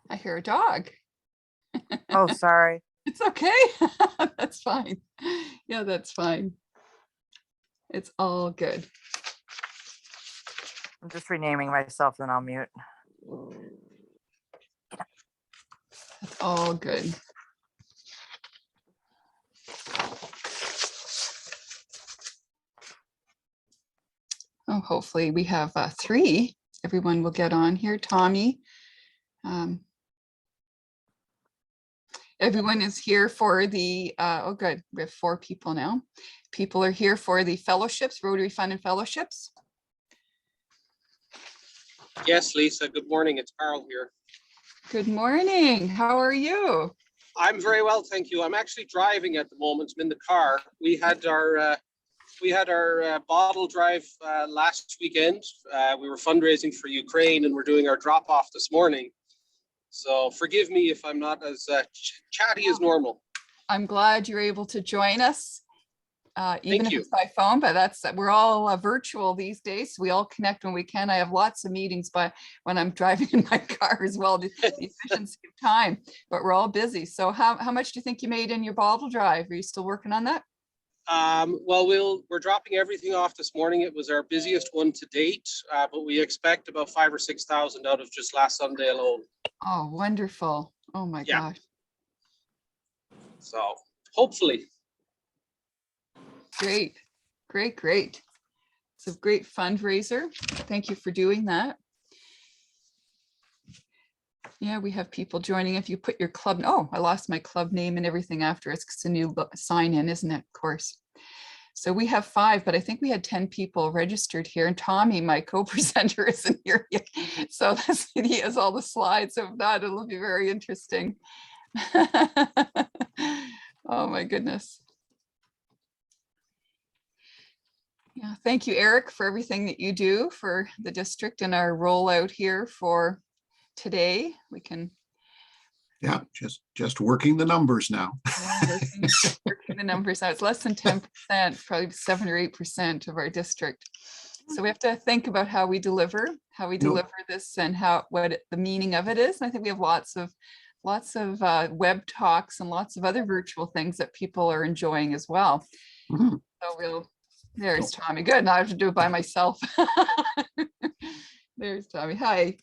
I hear a dog. Oh, sorry. It's okay. That's fine. Yeah, that's fine. It's all good. I'm just renaming myself, then I'll mute. It's all good. Oh, hopefully we have 3. Everyone will get on here. Tommy. Everyone is here for the, oh good, we have 4 people now. People are here for the fellowships, Rotary Fund and Fellowships. Yes, Lisa, good morning. It's Carl here. Good morning. How are you? I'm very well, thank you. I'm actually driving at the moment. I'm in the car. We had our bottle drive last weekend. We were fundraising for Ukraine and we're doing our drop off this morning. So forgive me if I'm not as chatty as normal. I'm glad you're able to join us, even if you. it's by phone, but we're all virtual these days. We all connect when we can. I have lots of meetings, but when I'm driving in my car as well, the efficiency of time, but we're all busy. So how much do you think you made in your bottle drive? Are you still working on that? Well, we're dropping everything off this morning. It was our busiest one to date, but we expect about 5,000 or 6,000 out of just last Sunday alone. Oh, wonderful. Oh my gosh. So hopefully. Great, great, great. It's a great fundraiser. Thank you for doing that. Yeah, we have people joining. If you put your club, oh, I lost my club name and everything after. It's a new sign in, isn't it? Of course. So we have 5, but I think we had 10 people registered here. And Tommy, my co-presenter, isn't here yet. So he has all the slides. So if not, it'll be very interesting. Oh my goodness. Yeah, thank you, Eric, for everything that you do for the district and our rollout here for today. We can. Yeah, just working the numbers now. Working the numbers out. It's less than 10%, probably 7 or 8% of our district. So we have to think about how we deliver this and what the meaning of it is. And I think we have lots of web talks and lots of other virtual things that people are enjoying as well. Mm-hmm. So there's Tommy. Good. Now I have to do it by myself. There's Tommy. Hi.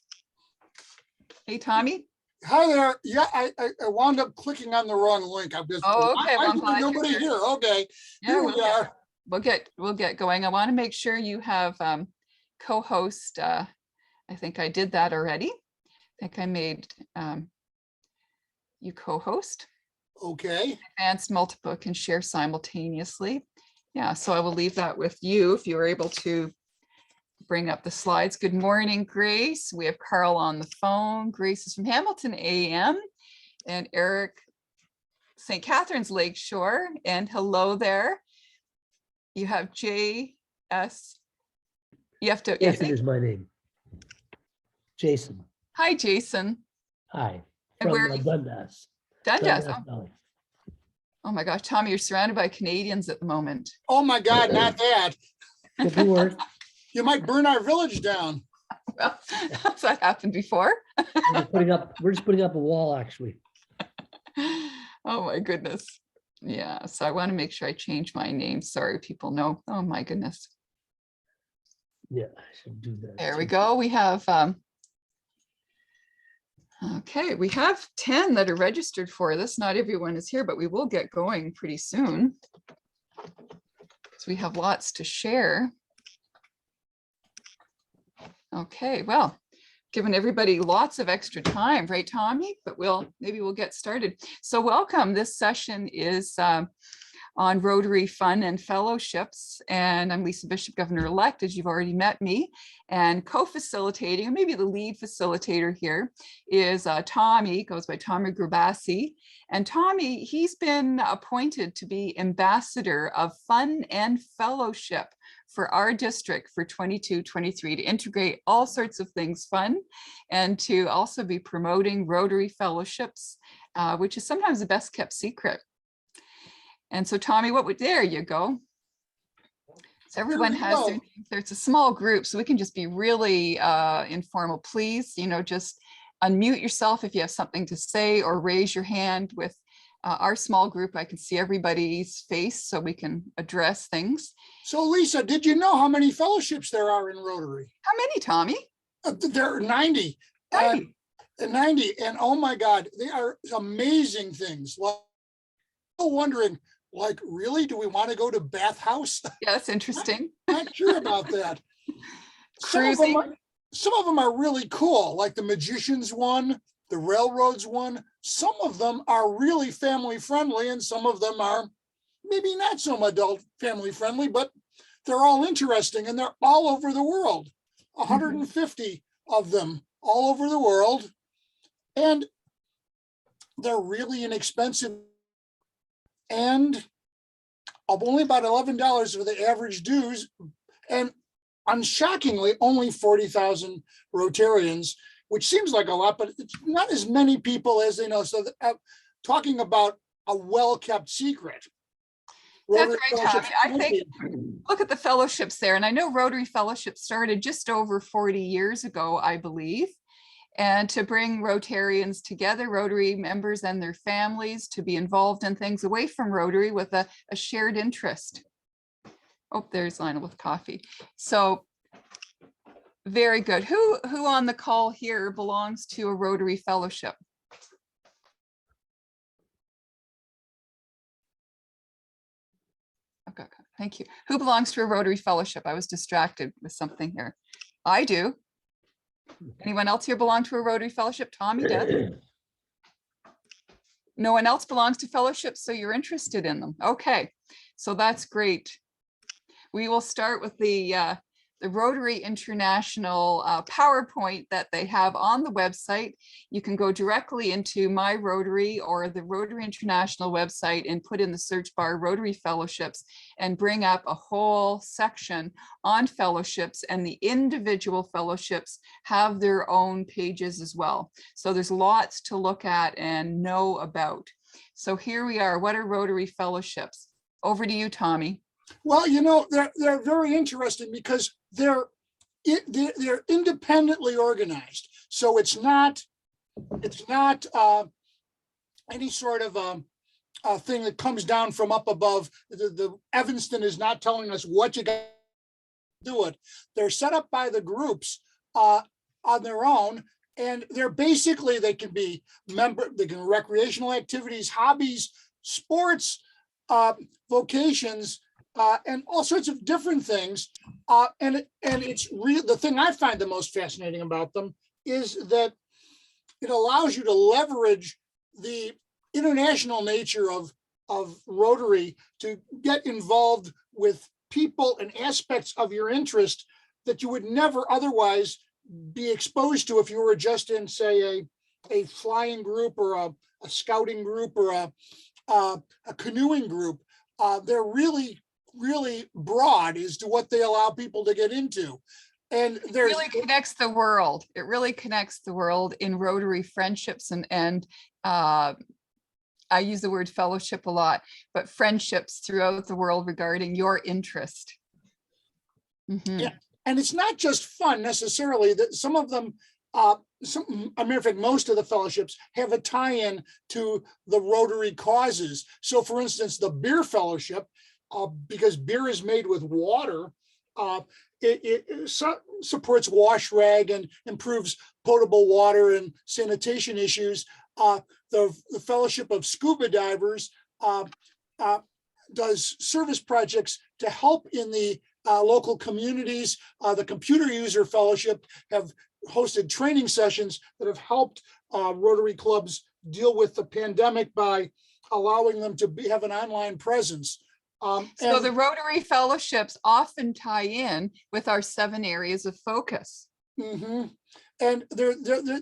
Hey, Tommy. Hi there. Yeah, I wound up clicking on the wrong link. I'm just. Oh, okay. Well, I'm glad nobody you're here. Okay. Yeah, Here we are. We'll get going. I want to make sure you have co-host. I think I did that already. I think I made you co-host. Okay. Advanced multiple can share simultaneously. Yeah, so I will leave that with you if you're able to bring up the slides. Good morning, Grace. We have Carl on the phone. Grace is from Hamilton AM and Eric, St. Catharines Lakeshore. And hello there. You have J.S. You have to. Jason is my name. Jason. Hi, Jason. Hi. And where are you? Dundas. Dundas. Valley. Oh my gosh, Tommy, you're surrounded by Canadians at the moment. Oh my God, not that. Could be worse. You might burn our village down. Well, has that happened before? We're just putting up a wall, actually. Oh my goodness. Yeah, so I want to make sure I change my name. Sorry, people know. Oh my goodness. Yeah, I should do that. There we go. We have okay, we have 10 that are registered for this. Not everyone is here, but we will get going pretty soon. So we have lots to share. Okay, well, given everybody lots of extra time, right, Tommy? But maybe we'll get started. So welcome. This session is on Rotary Fund and Fellowships. And I'm Lisa Bishop, Governor-elect, as you've already met me. And co-facilitating, or maybe the lead facilitator here, is Tommy, goes by Tommy Grabassi. And Tommy, he's been appointed to be Ambassador of Fun and Fellowship for our district for 22-23 to integrate all sorts of things fun and to also be promoting Rotary Fellowships, which is sometimes the best kept secret. And so Tommy, there you go. So everyone we has their go. names there. It's a small group, so we can just be really informal. Please, just unmute yourself if you have something to say or raise your hand. With our small group, I can see everybody's face so we can address things. So Lisa, did you know how many fellowships there are in Rotary? How many, Tommy? There are 90. 90. 90, and oh my God, they are amazing things. Well, wondering, like, really, do we want to go to Bath House? Yeah, that's interesting. Not sure about that. Cruising. Some of them are really cool, like the Magicians one, the Railroads one. Some of them are really family friendly, and some of them are maybe not so adult family friendly, but they're all interesting, and they're all over the world. 150 of them all over the world, and they're really inexpensive, and only about $11 for the average dues, and unshockingly, only 40,000 Rotarians, which seems like a lot, but it's not as many people as they know. So talking about a well-kept secret. That's Rotary right, Tommy. I think, Fellowship- look at the fellowships there. And I know Rotary Fellowship started just over 40 years ago, I believe. And to bring Rotarians together, Rotary members and their families, to be involved in things away from Rotary with a shared interest. Oh, there's Lionel with coffee. So very good. Who on the call here belongs to a Rotary Fellowship? Okay, thank you. Who belongs to a Rotary Fellowship? I was distracted with something here. I do. Anyone else here belong to a Rotary Fellowship? Tommy does. No one else belongs to fellowships, so you're interested in them. Okay, so that's great. We will start with the Rotary International PowerPoint that they have on the website. You can go directly into My Rotary or the Rotary International website and put in the search bar Rotary Fellowships and bring up a whole section on fellowships, and the individual fellowships have their own pages as well. So there's lots to look at and know about. So here we are. What are Rotary Fellowships? Over to you, Tommy. Well, they're very interesting because they're independently organized. So it's not any sort of a thing that comes down from up above. The Evanston is not telling us what you got to do it. They're set up by the groups on their own, and they're basically, they can be recreational activities, hobbies, sports, vocations, and all sorts of different things. And it's real. The thing I find the most fascinating about them is that it allows you to leverage the international nature of Rotary to get involved with people and aspects of your interest that you would never otherwise be exposed to if you were just in, say, a flying group or a scouting group or a canoeing group. They're really broad as to what they allow people to get into. And It really connects the world. It really connects the world in Rotary friendships and I use the word fellowship a lot, but friendships throughout the world regarding your interest. Mm-hmm. Yeah, and it's not just fun necessarily. That some of them, in fact, most of the fellowships have a tie-in to the Rotary causes. So, for instance, the Beer Fellowship, because beer is made with water, it supports wash rag and improves potable water and sanitation issues. The Fellowship of Scuba Divers does service projects to help in the local communities. The Computer User Fellowship have hosted training sessions that have helped Rotary clubs deal with the pandemic by allowing them to have an online presence. So the Rotary Fellowships often tie in with our 7 areas of focus. Mm-hmm. And they're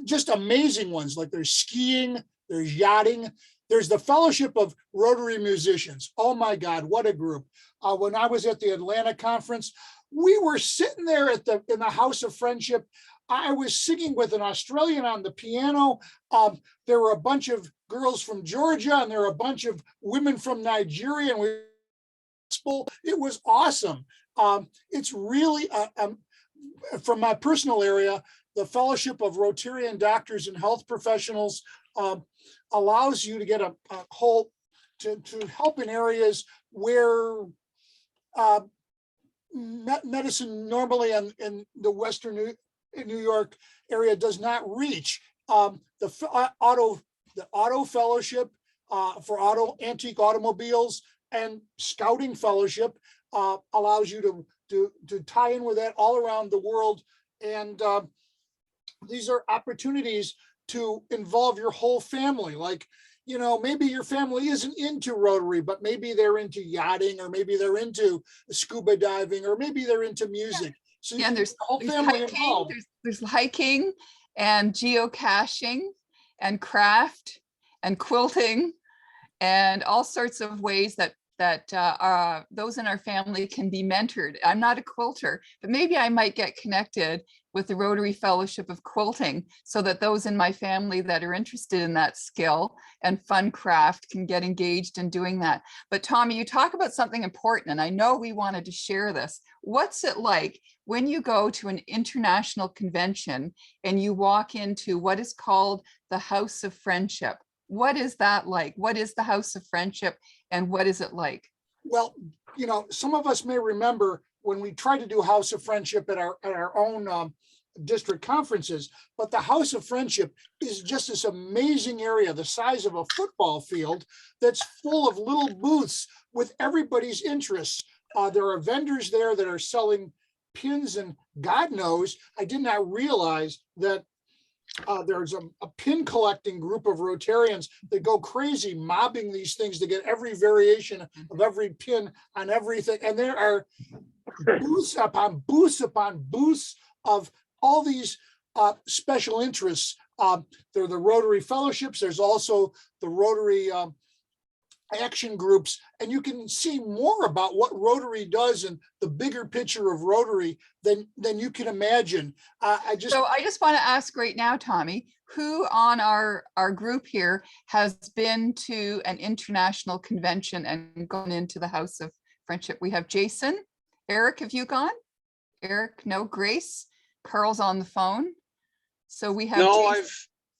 just amazing ones. Like there's skiing, there's yachting, there's the Fellowship of Rotary Musicians. Oh my God, what a group. When I was at the Atlanta conference, we were sitting there in the House of Friendship. I was singing with an Australian on the piano. There were a bunch of girls from Georgia, and there were a bunch of women from Nigeria, and it was awesome. It's really, from my personal area, the Fellowship of Rotarian Doctors and Health Professionals allows you to get a whole, to help in areas where medicine normally in the Western New York area does not reach. The auto fellowship for antique automobiles and scouting fellowship allows you to tie in with that all around the world. And these are opportunities to involve your whole family. Like, you know, maybe your family isn't into Rotary, but maybe they're into yachting, or maybe they're into scuba diving, or maybe they're into music. So Yeah, and there's the whole there's family hiking, involved. there's hiking and geocaching and craft and quilting and all sorts of ways that those in our family can be mentored. I'm not a quilter, but maybe I might get connected with the Rotary Fellowship of Quilting so that those in my family that are interested in that skill and fun craft can get engaged in doing that. But Tommy, you talk about something important, and I know we wanted to share this. What's it like when you go to an international convention and you walk into what is called the House of Friendship? What is that like? What is the House of Friendship and what is it like? Well, you know, some of us may remember when we tried to do House of Friendship at our own district conferences, but the House of Friendship is just this amazing area, the size of a football field, that's full of little booths with everybody's interests. There are vendors there that are selling pins, and God knows, I did not realize that there's a pin collecting group of Rotarians that go crazy mobbing these things to get every variation of every pin on everything. And there are booths upon booths upon booths of all these special interests. There are the Rotary Fellowships. There's also the Rotary action groups, and you can see more about what Rotary does and the bigger picture of Rotary than you can imagine. I just want to ask right now, Tommy, who on our group here has been to an international convention and gone into the House of Friendship? We have Jason. Eric, have you gone? Eric, no. Grace, Carl's on the phone. So we have No, Jason.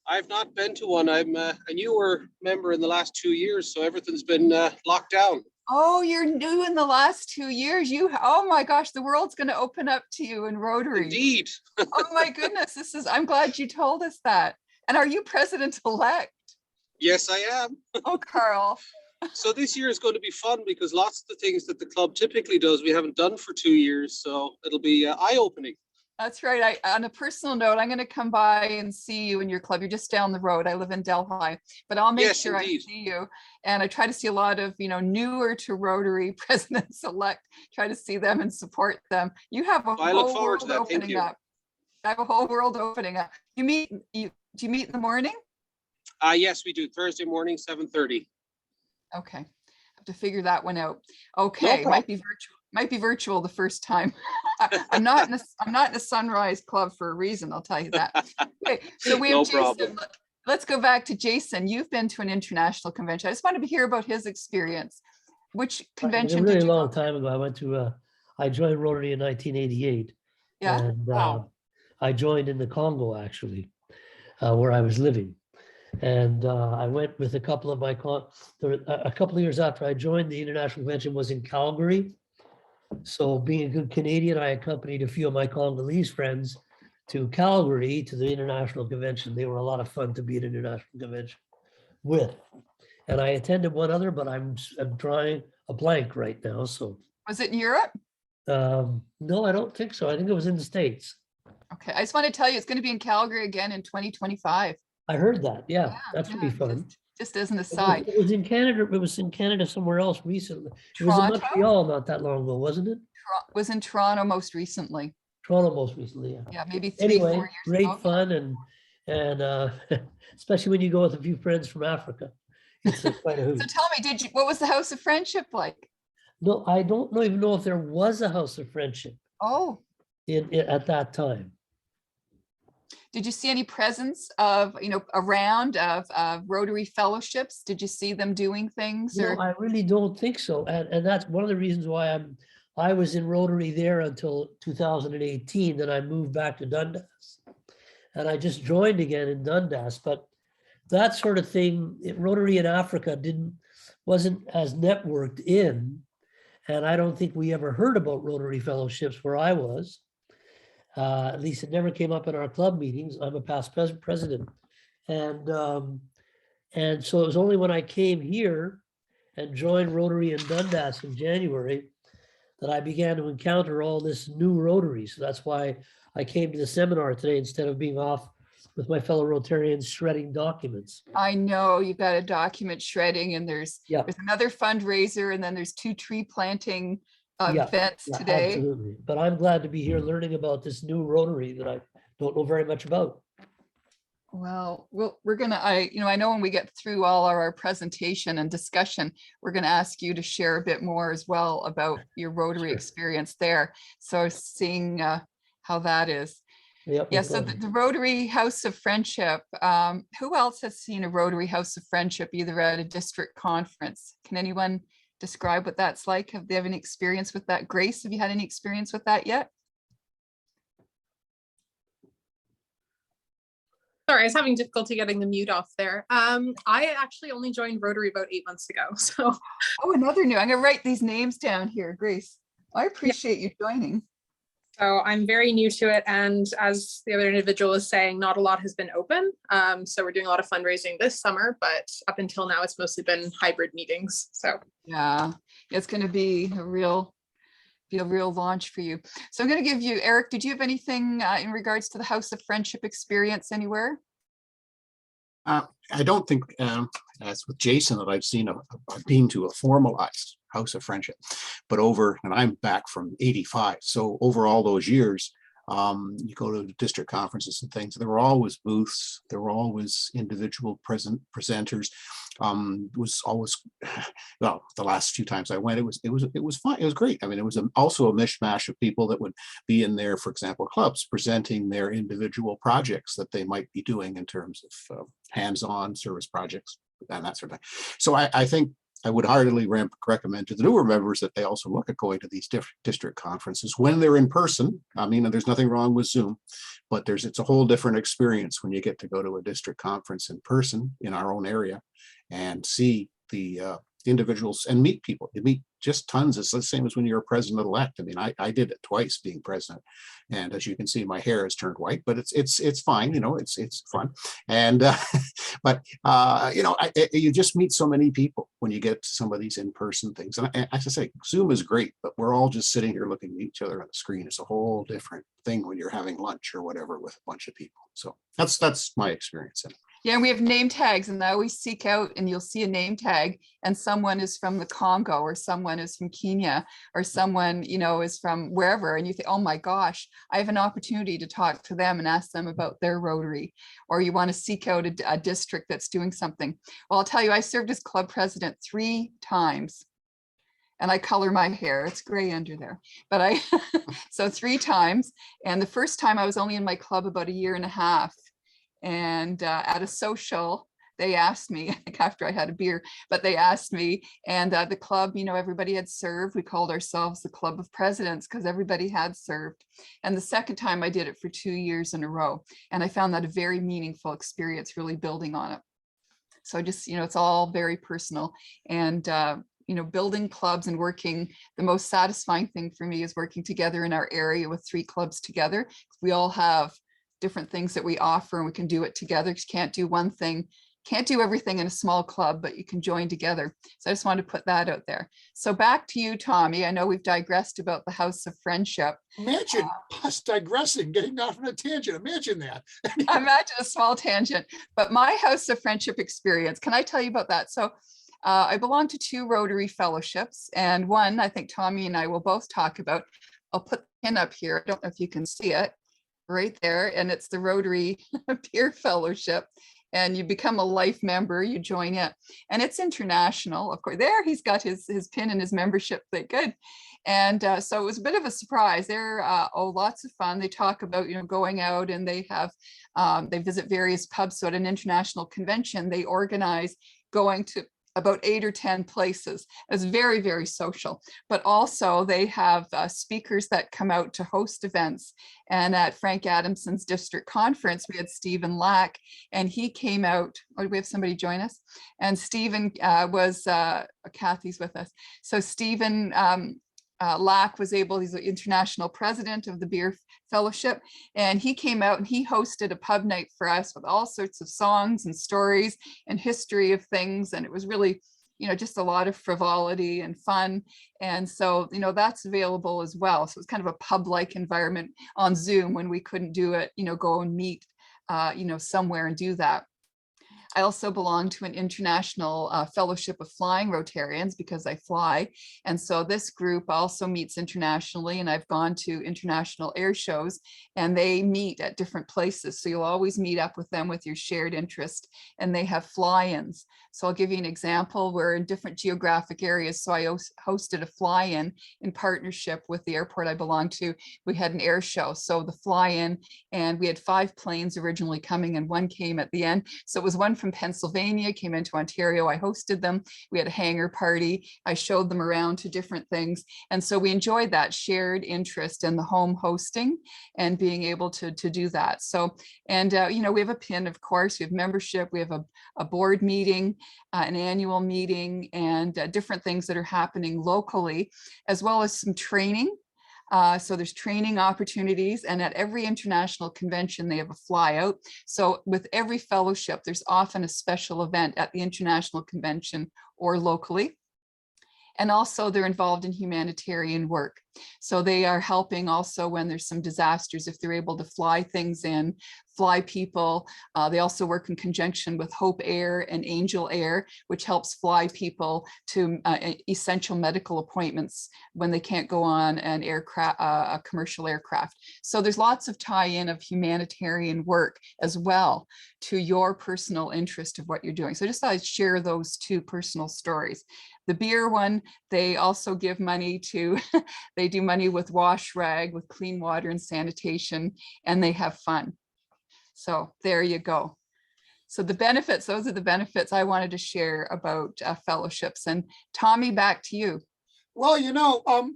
I've not been to one. I'm a newer member in the last 2 years, so everything's been locked down. Oh, you're new in the last 2 years. Oh my gosh, the world's going to open up to you in Rotary. Indeed. Oh my goodness, I'm glad you told us that. And are you president-elect? Yes, I am. Oh, Carl. So this year is going to be fun because lots of the things that the club typically does, we haven't done for 2 years. So it'll be eye-opening. That's right. On a personal note, I'm going to come by and see you in your club. You're just down the road. I live in Delhi, but I'll make sure indeed. I see you. And I try to see a lot of, newer to Rotary presidents-elect, try to see them and support them. You have a I look whole forward to world that. Thank opening you. up. I have a whole world opening up. Do you meet in the morning? Yes, we do. Thursday morning, 7:30. Okay. Have to figure that one out. Okay. No Might be virtual the first time. I'm not in a Sunrise Club for a reason, I'll tell you that. Okay, so we have No Jason. problem. Let's go back to Jason. You've been to an international convention. I just wanted to hear about his experience. Which convention A really did you long go? time ago, I went to, I joined Rotary in 1988. Yeah. And Wow. I joined in the Congo, actually, where I was living. And I went with a couple of a couple of years after I joined, the international convention was in Calgary. So being a good Canadian, I accompanied a few of my Congolese friends to Calgary to the international convention. They were a lot of fun to be at an international convention with. And I attended one other, but I'm drawing a blank right now. So Was it in Europe? no, I don't think so. I think it was in the States. Okay, I just want to tell you, it's going to be in Calgary again in 2025. I heard that. Yeah, that's gonna be fun. Just as an aside. It was in Canada. It was in Canada somewhere else recently. It was in Toronto? Montreal not that long ago, wasn't it? Was in Toronto most recently. Toronto most recently, yeah. Yeah, maybe 3-4 Anyway, years great ago. fun and especially when you go with a few friends from Africa. It's quite a hoot. So tell me, what was the House of Friendship like? No, I don't even know if there was a House of Friendship Oh, at that time. did you see any presence of, around of Rotary fellowships? Did you see them doing things No, or? I really don't think so. And that's one of the reasons why I was in Rotary there until 2018, then I moved back to Dundas. And I just joined again in Dundas, but that sort of thing, Rotary in Africa wasn't as networked in. And I don't think we ever heard about Rotary Fellowships where I was. At least it never came up in our club meetings. I'm a past president. And so it was only when I came here and joined Rotary in Dundas in January that I began to encounter all this new Rotary. So that's why I came to the seminar today instead of being off with my fellow Rotarians shredding documents. I know you've got a document shredding, and there's another fundraiser, and then there's 2 tree planting events today. Absolutely. But I'm glad to be here learning about this new Rotary that I don't know very much about. Well, we're gonna, I know when we get through all our presentation and discussion, we're gonna ask you to share a bit more as well about your Rotary experience there. So seeing how that is. Yep, Yeah, so the Rotary House of Friendship, who else has seen a Rotary House of Friendship either at a district conference? Can anyone describe what that's like? Have they have any experience with that? Grace, have you had any experience with that yet? Sorry, I was having difficulty getting the mute off there. I actually only joined Rotary about 8 months ago. So, oh, another new. I'm gonna write these names down here, Grace. I appreciate you joining. So I'm very new to it, and as the other individual is saying, not a lot has been open. So we're doing a lot of fundraising this summer, but up until now, it's mostly been hybrid meetings. So yeah, it's going to be a real launch for you. So I'm going to give you, Eric, did you have anything in regards to the House of Friendship experience anywhere? I don't think, as with Jason, that I've seen I've been to a formalized House of Friendship, but and I'm back from 85. So over all those years, you go to district conferences and things, there were always booths, there were always individual presenters. It was always, well, the last few times I went, it was fun. It was great. I mean, it was also a mishmash of people that would be in there, for example, clubs presenting their individual projects that they might be doing in terms of hands-on service projects and that sort of thing. So I think I would heartily recommend to the newer members that they also look at going to these district conferences when they're in person. I mean, there's nothing wrong with Zoom, but it's a whole different experience when you get to go to a district conference in person in our own area and see the individuals and meet people. You meet just tons. It's the same as when you're a president-elect. I mean, I did it twice being president, and as you can see, my hair has turned white, but it's fine. You know, it's fun. And but you know, you just meet so many people when you get to some of these in-person things. And as I say, Zoom is great, but we're all just sitting here looking at each other on the screen. It's a whole different thing when you're having lunch or whatever with a bunch of people. So that's my experience in it. Yeah, and we have name tags, and I always seek out, and you'll see a name tag, and someone is from the Congo, or someone is from Kenya, or someone, you know, is from wherever, and you think, oh my gosh, I have an opportunity to talk to them and ask them about their Rotary, or you want to seek out a district that's doing something. Well, I'll tell you, I served as club president 3 times. And I color my hair, it's gray under there, but so 3 times. And the first time I was only in my club about 1.5 years. And at a social, they asked me, I think after I had a beer, but they asked me, and the club, you know, everybody had served. We called ourselves the Club of Presidents because everybody had served. And the second time I did it for 2 years in a row. And I found that a very meaningful experience, really building on it. So just, you know, it's all very personal. And you know, building clubs and working, the most satisfying thing for me is working together in our area with 3 clubs together. We all have different things that we offer, and we can do it together. You can't do one thing, can't do everything in a small club, but you can join together. So I just wanted to put that out there. So back to you, Tommy. I know we've digressed about the House of Friendship. Imagine us digressing, getting off on a tangent. Imagine that. Imagine a small tangent, but my House of Friendship experience, can I tell you about that? So I belong to 2 Rotary fellowships, and one I think Tommy and I will both talk about. I'll put the pin up here. I don't know if you can see it right there, and it's the Rotary Peer Fellowship, and you become a life member, you join it, and it's international, of course. There he's got his pin and his membership thing. Good. And so it was a bit of a surprise. They're lots of fun. They talk about, you know, going out, and they have they visit various pubs. So at an international convention, they organize going to about 8 or 10 places. It's very, very social, but also they have speakers that come out to host events. And at Frank Adamson's district conference, we had Stephen Lack, and he came out. Oh, do we have somebody join us? And Stephen Kathy's with us. So Stephen Lack was able, he's the international president of the Beer Fellowship, and he came out and he hosted a pub night for us with all sorts of songs and stories and history of things. And it was really, just a lot of frivolity and fun. And so, that's available as well. So it's kind of a pub-like environment on Zoom when we couldn't do it, go and meet, somewhere and do that. I also belong to an international fellowship of flying Rotarians because I fly. And so this group also meets internationally, and I've gone to international air shows, and they meet at different places. So you'll always meet up with them with your shared interest, and they have fly-ins. So I'll give you an example. We're in different geographic areas. So I hosted a fly-in in partnership with the airport I belong to. We had an air show. So the fly-in, and we had 5 planes originally coming, and 1 came at the end. So it was one from Pennsylvania, came into Ontario. I hosted them. We had a hangar party. I showed them around to different things. And so we enjoyed that shared interest in the home hosting and being able to do that. So, and we have a PIN, of course, we have membership, we have a board meeting, an annual meeting, and different things that are happening locally, as well as some training. So there's training opportunities, and at every international convention, they have a fly out. So with every fellowship, there's often a special event at the international convention or locally. And also they're involved in humanitarian work. So they are helping also when there's some disasters, if they're able to fly things in, fly people. They also work in conjunction with Hope Air and Angel Air, which helps fly people to essential medical appointments when they can't go on an aircraft, a commercial aircraft. So there's lots of tie-in of humanitarian work as well to your personal interest of what you're doing. So just thought I'd share those 2 personal stories. The beer one, they also give money to, they do money with Wash Rag, with clean water and sanitation, and they have fun. So there you go. So the benefits, those are the benefits I wanted to share about fellowships. And Tommy, back to you. Well,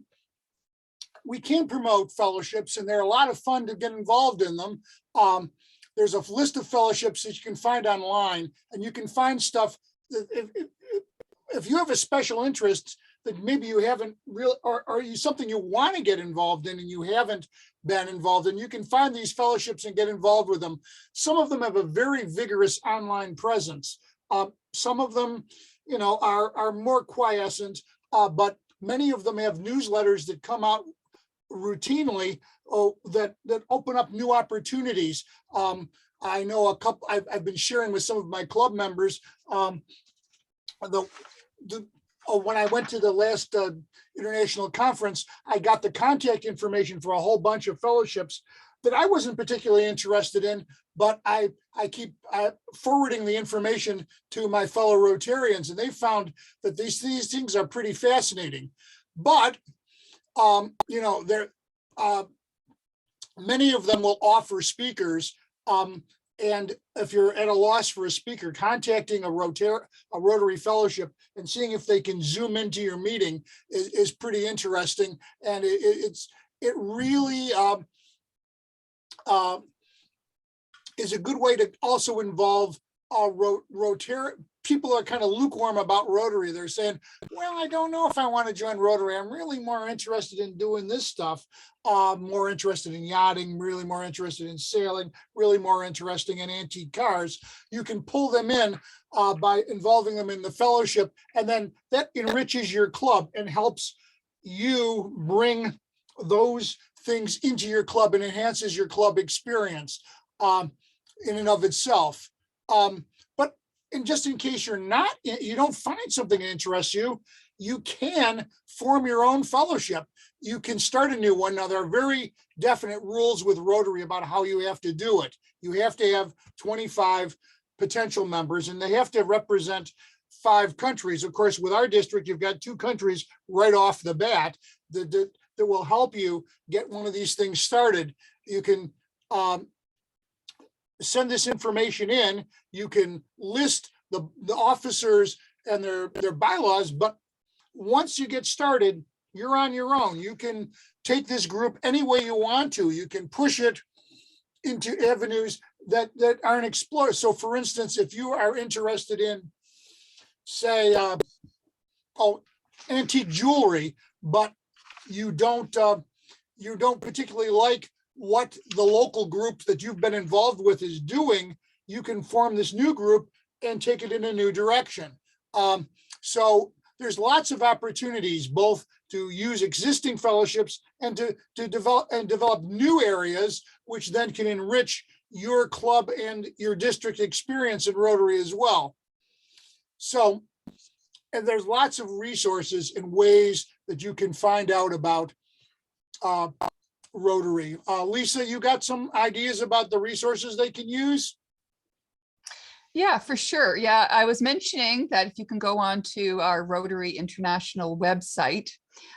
we can promote fellowships, and they're a lot of fun to get involved in them. There's a list of fellowships that you can find online, and you can find stuff that if you have a special interest that maybe you haven't really, or you something you want to get involved in and you haven't been involved in, you can find these fellowships and get involved with them. Some of them have a very vigorous online presence. Some of them, are more quiescent, but many of them have newsletters that come out routinely that open up new opportunities. I know a couple, I've been sharing with some of my club members, when I went to the last international conference, I got the contact information for a whole bunch of fellowships that I wasn't particularly interested in, but I keep forwarding the information to my fellow Rotarians, and they found that these things are pretty fascinating. But many of them will offer speakers. And if you're at a loss for a speaker, contacting a Rotary Fellowship and seeing if they can Zoom into your meeting is pretty interesting. And it really is a good way to also involve Rotary. People are kind of lukewarm about Rotary. They're saying, well, I don't know if I want to join Rotary. I'm really more interested in doing this stuff, more interested in yachting, really more interested in sailing, really more interested in antique cars. You can pull them in by involving them in the fellowship, and then that enriches your club and helps you bring those things into your club and enhances your club experience in and of itself. And just in case you don't find something that interests you, you can form your own fellowship. You can start a new one. Now, there are very definite rules with Rotary about how you have to do it. You have to have 25 potential members, and they have to represent 5 countries. Of course, with our district, you've got 2 countries right off the bat that will help you get one of these things started. You can send this information in. You can list the officers and their bylaws, but once you get started, you're on your own. You can take this group any way you want to. You can push it into avenues that aren't explored. So for instance, if you are interested in, say, antique jewelry, but you don't particularly like what the local group that you've been involved with is doing, you can form this new group and take it in a new direction. So there's lots of opportunities both to use existing fellowships and to develop new areas, which then can enrich your club and your district experience in Rotary as well. So, and there's lots of resources and ways that you can find out about Rotary. Lisa, you got some ideas about the resources they can use? Yeah, for sure. Yeah, I was mentioning that if you can go on to our Rotary International website,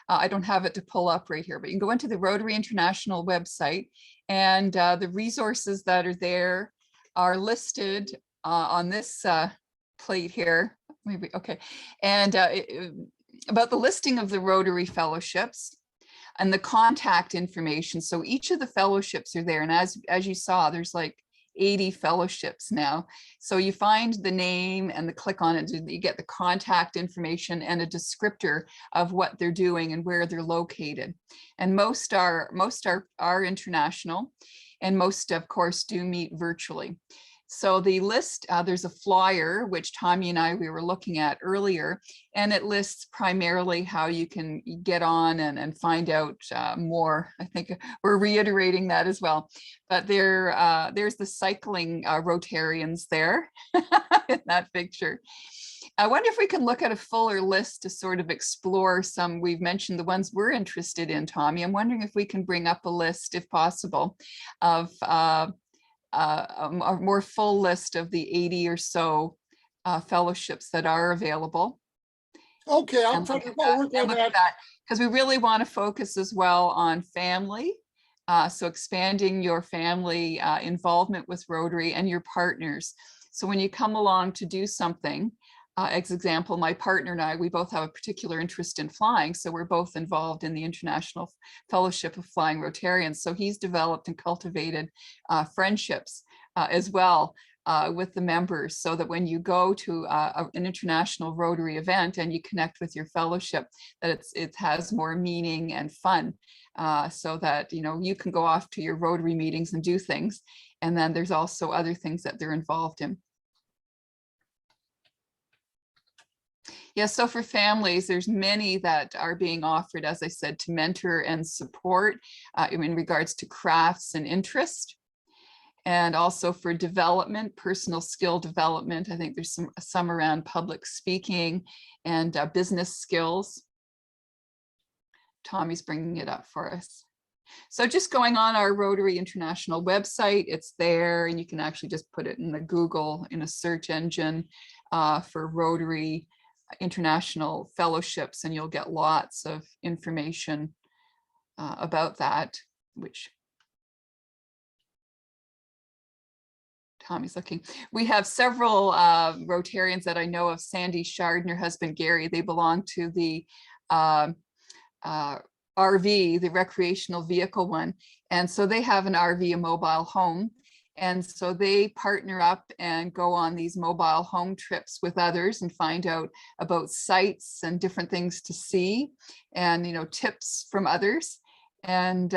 I don't have it to pull up right here, but you can go into the Rotary International website, and the resources that are there are listed on this plate here. Maybe, okay. And about the listing of the Rotary fellowships and the contact information. So each of the fellowships are there. And as you saw, there's like 80 fellowships now. So you find the name and the click on it, you get the contact information and a descriptor of what they're doing and where they're located. And most are international, and most of course do meet virtually. So the list, there's a flyer, which Tommy and we were looking at earlier, and it lists primarily how you can get on and find out more. I think we're reiterating that as well. But there's the cycling Rotarians there in that picture. I wonder if we can look at a fuller list to sort of explore some. We've mentioned the ones we're interested in, Tommy. I'm wondering if we can bring up a list, if possible, of a more full list of the 80 or so fellowships that are available. Okay, I'll try to work on that. Because we really want to focus as well on family. So expanding your family involvement with Rotary and your partners. So when you come along to do something, as example, my partner and we both have a particular interest in flying. So we're both involved in the International Fellowship of Flying Rotarians. So he's developed and cultivated friendships as well with the members, so that when you go to an international Rotary event and you connect with your fellowship, that it has more meaning and fun, so that you can go off to your Rotary meetings and do things. And then there's also other things that they're involved in. Yeah, so for families, there's many that are being offered, as I said, to mentor and support in regards to crafts and interest. And also for development, personal skill development. I think there's some around public speaking and business skills. Tommy's bringing it up for us. So just going on our Rotary International website, it's there, and you can actually just put it in the Google in a search engine for Rotary International Fellowships, and you'll get lots of information about that, which Tommy's looking. We have several Rotarians that I know of. Sandy Shard and her husband Gary, they belong to the RV, the recreational vehicle one. And so they have an RV, a mobile home. And so they partner up and go on these mobile home trips with others and find out about sites and different things to see, and tips from others, and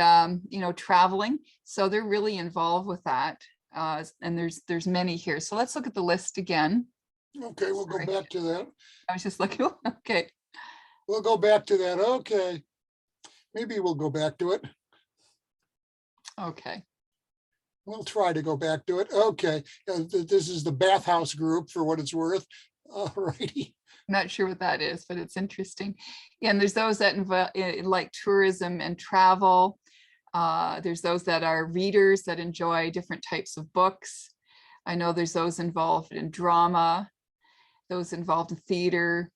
traveling. So they're really involved with that. And there's many here. So let's look at the list again. Okay, we'll go back to that. I was just looking. Okay. We'll go back to that. Okay. Maybe we'll go back to it. Okay. We'll try to go back to it. Okay. This is the bathhouse group, for what it's worth. All righty. I'm not sure what that is, but it's interesting. And there's those that like tourism and travel. There's those that are readers that enjoy different types of books. I know there's those involved in drama, those involved in theater.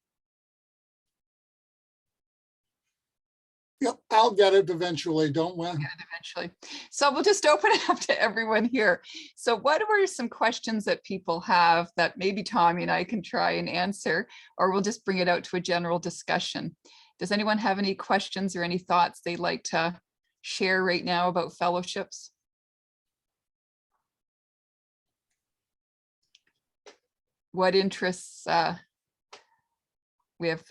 Yep, I'll get it eventually, don't we? Eventually. So we'll just open it up to everyone here. So what were some questions that people have that maybe Tommy and I can try and answer, or we'll just bring it out to a general discussion? Does anyone have any questions or any thoughts they'd like to share right now about fellowships? What interests? We have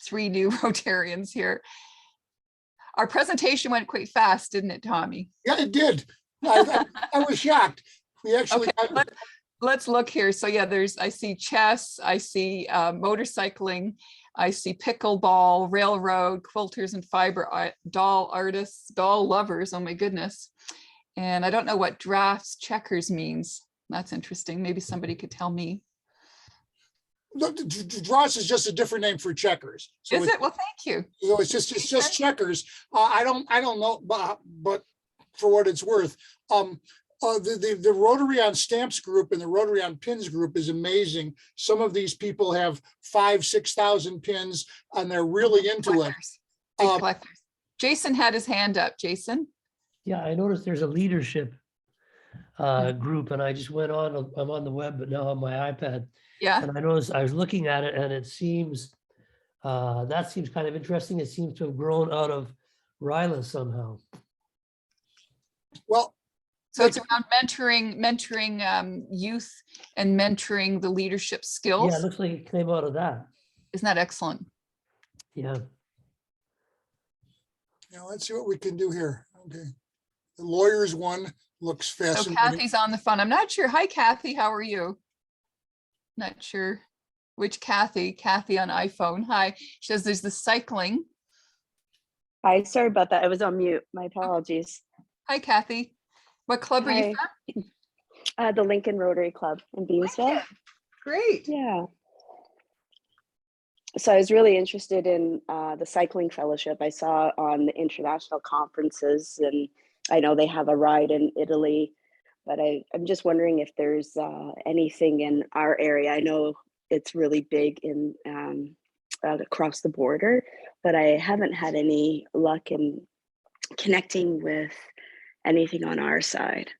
3 new Rotarians here. Our presentation went quite fast, didn't it, Tommy? Yeah, it did. I was shocked. We actually Okay, got- let's look here. So yeah, I see chess, I see motorcycling, I see pickleball, railroad, quilters and fiber, doll artists, doll lovers, oh my goodness. And I don't know what drafts checkers means. That's interesting. Maybe somebody could tell me. Dross is just a different name for checkers. So Is it? Well, thank you. So it's just checkers. I don't know, but for what it's worth, the Rotary on Stamps group and the Rotary on Pins group is amazing. Some of these people have 5,000-6,000 pins, and they're really into it. Collectors. Big collectors. Jason had his hand up. Jason. Yeah, I noticed there's a leadership group, and I just went on, I'm on the web, but now on my iPad. Yeah. And I noticed, I was looking at it, and it seems, that seems kind of interesting. It seems to have grown out of RILA somehow. Well, So it's around mentoring youth and mentoring the leadership skills. Yeah, it looks like it came out of that. Isn't that excellent? Yeah. now let's see what we can do here. Okay. The lawyers one looks So fascinating. Kathy's on the phone. I'm not sure. Hi, Kathy. How are you? Not sure which Kathy. Kathy on iPhone. Hi. She says there's the cycling. Hi, sorry about that. I was on mute. My apologies. Hi, Kathy. What club are you from? The Lincoln Rotary Club in Beamsville. Lincoln. Great. Yeah. So I was really interested in the cycling fellowship. I saw on the international conferences, and I know they have a ride in Italy, but I'm just wondering if there's anything in our area. I know it's really big in across the border, but I haven't had any luck in connecting with anything on our side.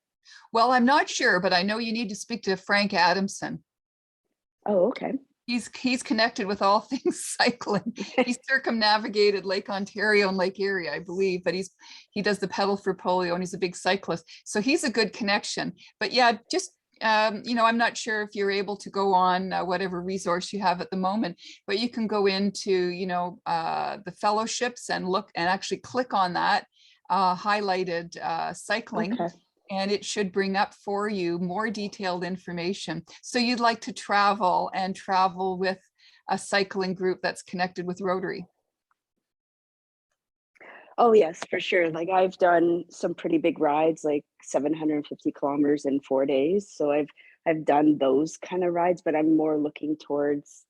Well, I'm not sure, but I know you need to speak to Frank Adamson. Oh, okay. He's connected with all things cycling. He's circumnavigated Lake Ontario and Lake Erie, I believe, but he does the pedal for polio, and he's a big cyclist. So he's a good connection. But yeah, just I'm not sure if you're able to go on whatever resource you have at the moment, but you can go into the fellowships and look and actually click on that highlighted cycling. Okay. And it should bring up for you more detailed information. So you'd like to travel with a cycling group that's connected with Rotary. Oh yes, for sure. Like I've done some pretty big rides, like 750 kilometers in 4 days. So I've done those kind of rides, but I'm more looking towards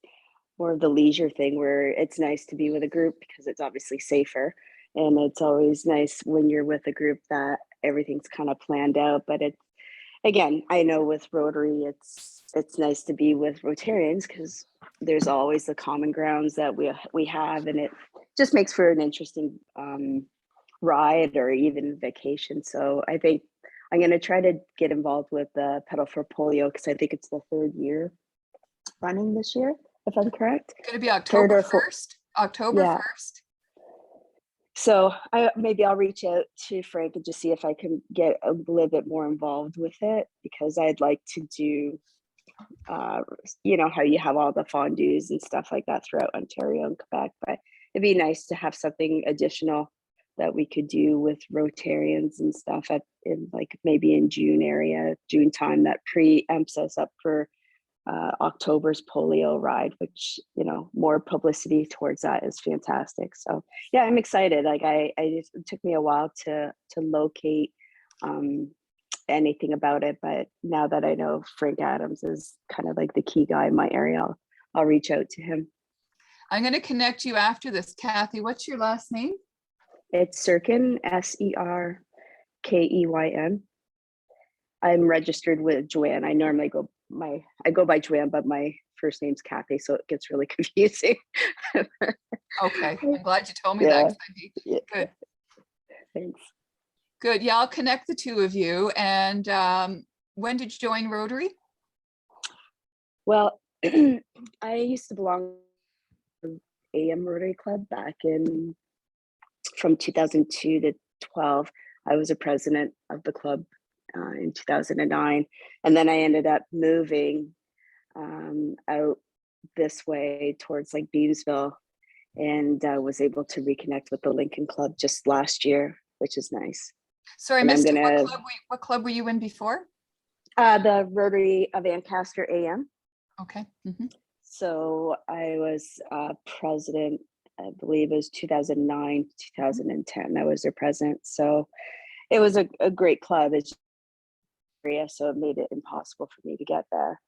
more of the leisure thing where it's nice to be with a group because it's obviously safer. And it's always nice when you're with a group that everything's kind of planned out. But again, I know with Rotary, it's nice to be with Rotarians because there's always the common grounds that we have, and it just makes for an interesting ride or even vacation. So I think I'm going to try to get involved with the Pedal for Polio because I think it's the 3rd year running this year, if I'm correct. It's going to be October 1st. October Yeah. 1st. So maybe I'll reach out to Frank and just see if I can get a little bit more involved with it, because I'd like to do, how you have all the fondues and stuff like that throughout Ontario and Quebec, but it'd be nice to have something additional that we could do with Rotarians and stuff maybe in June time that preempts us up for October's polio ride, which more publicity towards that is fantastic. So yeah, I'm excited. Like it took me a while to locate anything about it, but now that I know Frank Adams is kind of like the key guy in my area, I'll reach out to him. I'm going to connect you after this. Kathy, what's your last name? It's Serkin, Serkeyn. I'm registered with Joanne. I normally go I go by Joanne, but my first name's Kathy, so it gets really confusing. Okay, I'm glad you told me Yeah. that. 'Cause I'd be- Yeah. Good, Thanks. good. Yeah, I'll connect the two of you. And when did you join Rotary? Well, I used to belong to AM Rotary Club back in from 2002 to 12. I was a president of the club in 2009, and then I ended up moving out this way towards like Beamsville, and was able to reconnect with the Lincoln Club just last year, which is nice. Sorry, I And I'm missed it. gonna- What club were you in before? The Rotary of Ancaster AM. Okay. Mhm. So I was president, I believe it was 2009, 2010. I was their president. So it was a great club. It's area, so it made it impossible for me to get there.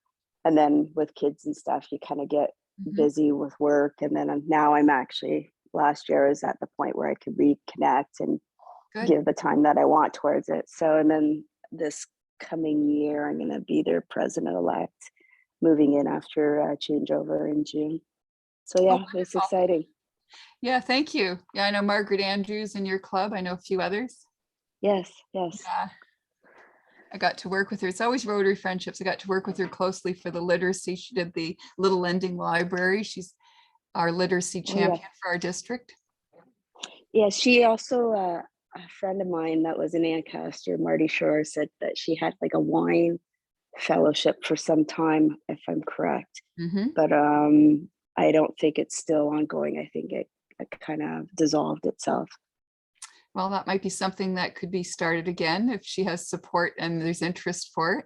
And then with kids and stuff, you kind of get Mhm. busy with work. And then now I'm actually, last year I was at the point where I could reconnect and Good. give the time that I want towards it. So, and then this coming year, I'm going to be their president-elect, moving in after a changeover in June. So yeah, it's wonderful. exciting. Yeah, thank you. Yeah, I know Margaret Andrews in your club. I know a few others. Yes, yes. Yeah. I got to work with her. It's always Rotary Friendships. I got to work with her closely for the literacy. She did the Little Lending Library. She's our literacy Oh, yeah. champion for our district. Yeah, she also, a friend of mine that was in Ancaster, Marty Shore, said that she had like a wine fellowship for some time, if I'm correct. Mhm. But I don't think it's still ongoing. I think it kind of dissolved itself. Well, that might be something that could be started again if she has support and there's interest for it.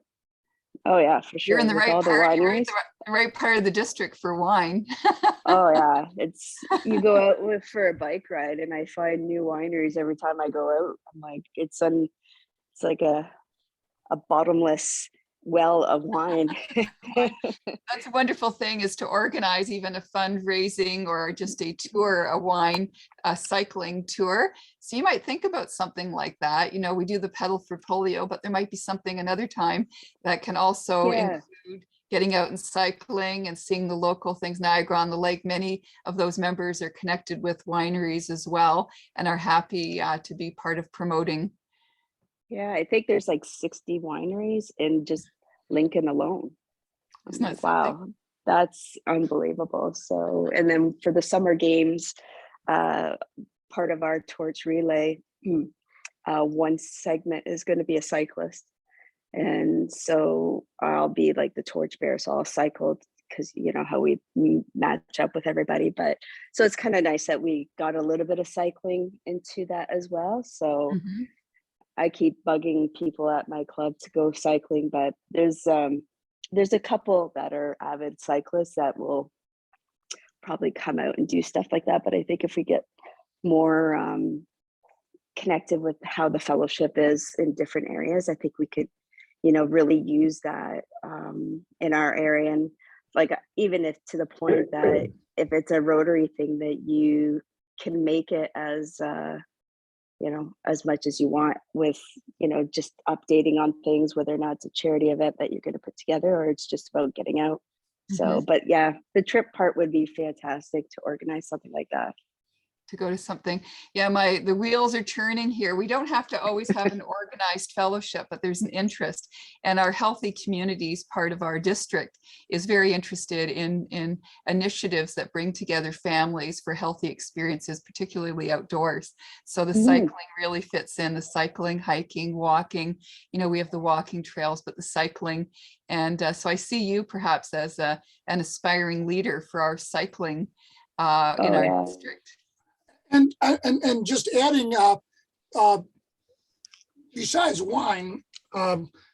Oh yeah, for sure. You're in the With right all the part. You're in wineries. the right part of the district for wine. Oh yeah, it's you go out for a bike ride, and I find new wineries every time I go out. I'm like, it's like a bottomless well of wine. That's a wonderful thing, is to organize even a fundraising or just a tour, a cycling tour. So you might think about something like that. You know, we do the Pedal for Polio, but there might be something another time that can also Yeah. include getting out and cycling and seeing the local things. Niagara on the Lake, many of those members are connected with wineries as well and are happy to be part of promoting. Yeah, I think there's like 60 wineries in just Lincoln alone. Isn't that Like, wow, that's unbelievable. So, and then for the summer games, part of our torch relay, one segment is going to be a cyclist. And so I'll be like the torch bearer. So I'll cycle because you know how we match up with everybody. But so it's kind of nice that we got a little bit of cycling into that as well. So Mhm. I keep bugging people at my club to go cycling, but there's a couple that are avid cyclists that will probably come out and do stuff like that. But I think if we get more connected with how the fellowship is in different areas, I think we could, you know, really use that in our area. And like, even if to the point that if it's a Rotary thing, that you can make it as, you know, as much as you want with, you know, just updating on things, whether or not it's a charity event that you're going to put together or it's just about getting out. So, but yeah, the trip part would be fantastic to organize something like that. To go to something. Yeah, the wheels are churning here. We don't have to always have an organized fellowship, but there's an interest. And our Healthy Communities part of our district is very interested in initiatives that bring together families for healthy experiences, particularly outdoors. So the cycling really fits in, the cycling, hiking, walking. You know, we have the walking trails, but the cycling. And so I see you perhaps as an aspiring leader for our cycling in our district. And just adding, besides wine,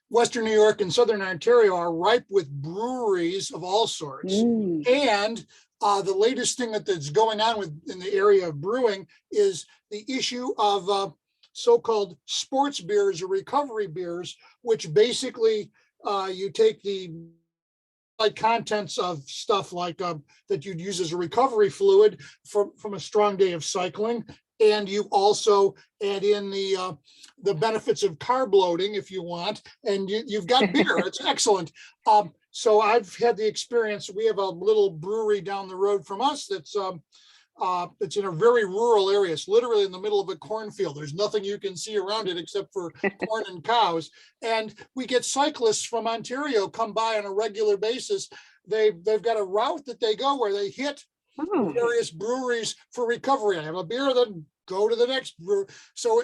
Western New York and Southern Ontario are ripe with breweries of all sorts. And the latest thing that's going on in the area of brewing is the issue of so-called sports beers or recovery beers, which basically you take the contents of stuff like that you'd use as a recovery fluid from a strong day of cycling, and you also add in the benefits of carb loading if you want, and you've got beer. It's excellent. So I've had the experience, we have a little brewery down the road from us that's it's in a very rural area. It's literally in the middle of a cornfield. There's nothing you can see around it except for corn and cows. And we get cyclists from Ontario come by on a regular basis. They've got a route that they go where they hit Oh, various breweries for recovery. I have a beer, then go to the next brewery. So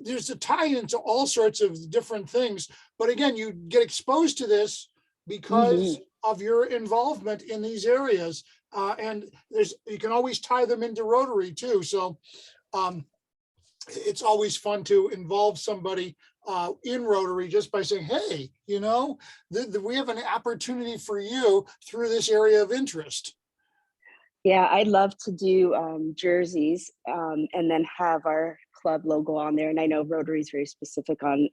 there's a tie into all sorts of different things. But again, you get exposed to this because of your involvement in these areas. And you can always tie them into Rotary too. So it's always fun to involve somebody in Rotary just by saying, hey, you know, we have an opportunity for you through this area of interest. yeah, I'd love to do jerseys and then have our club logo on there. And I know Rotary is very specific on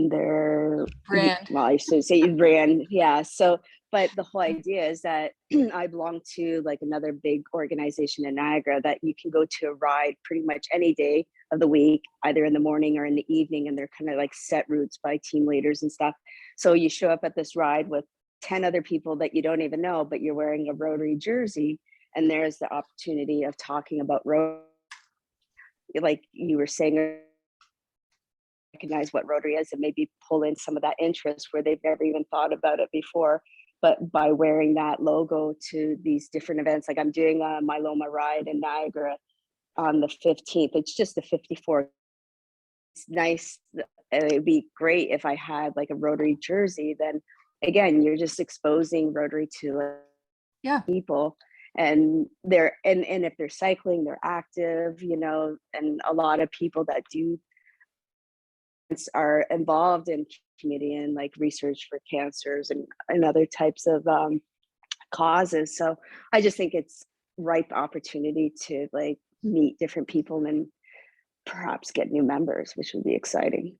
their Brand. well, I should say brand. Yeah. So, but the whole idea is that I belong to like another big organization in Niagara that you can go to a ride pretty much any day of the week, either in the morning or in the evening. And they're kind of like set routes by team leaders and stuff. So you show up at this ride with 10 other people that you don't even know, but you're wearing a Rotary jersey. And there's the opportunity of talking about Rotary, like you were saying, recognize what Rotary is and maybe pull in some of that interest where they've never even thought about it before. But by wearing that logo to these different events, like I'm doing a Myloma ride in Niagara on the 15th. It's just the 54th. It's nice. It'd be great if I had like a Rotary jersey. Then again, you're just exposing Rotary to people. And if they're cycling, they're active, you know, and a lot of people that do are involved in community and like research for cancers and other types of causes. So I just think it's ripe opportunity to like meet different people and perhaps get new members, which would be exciting.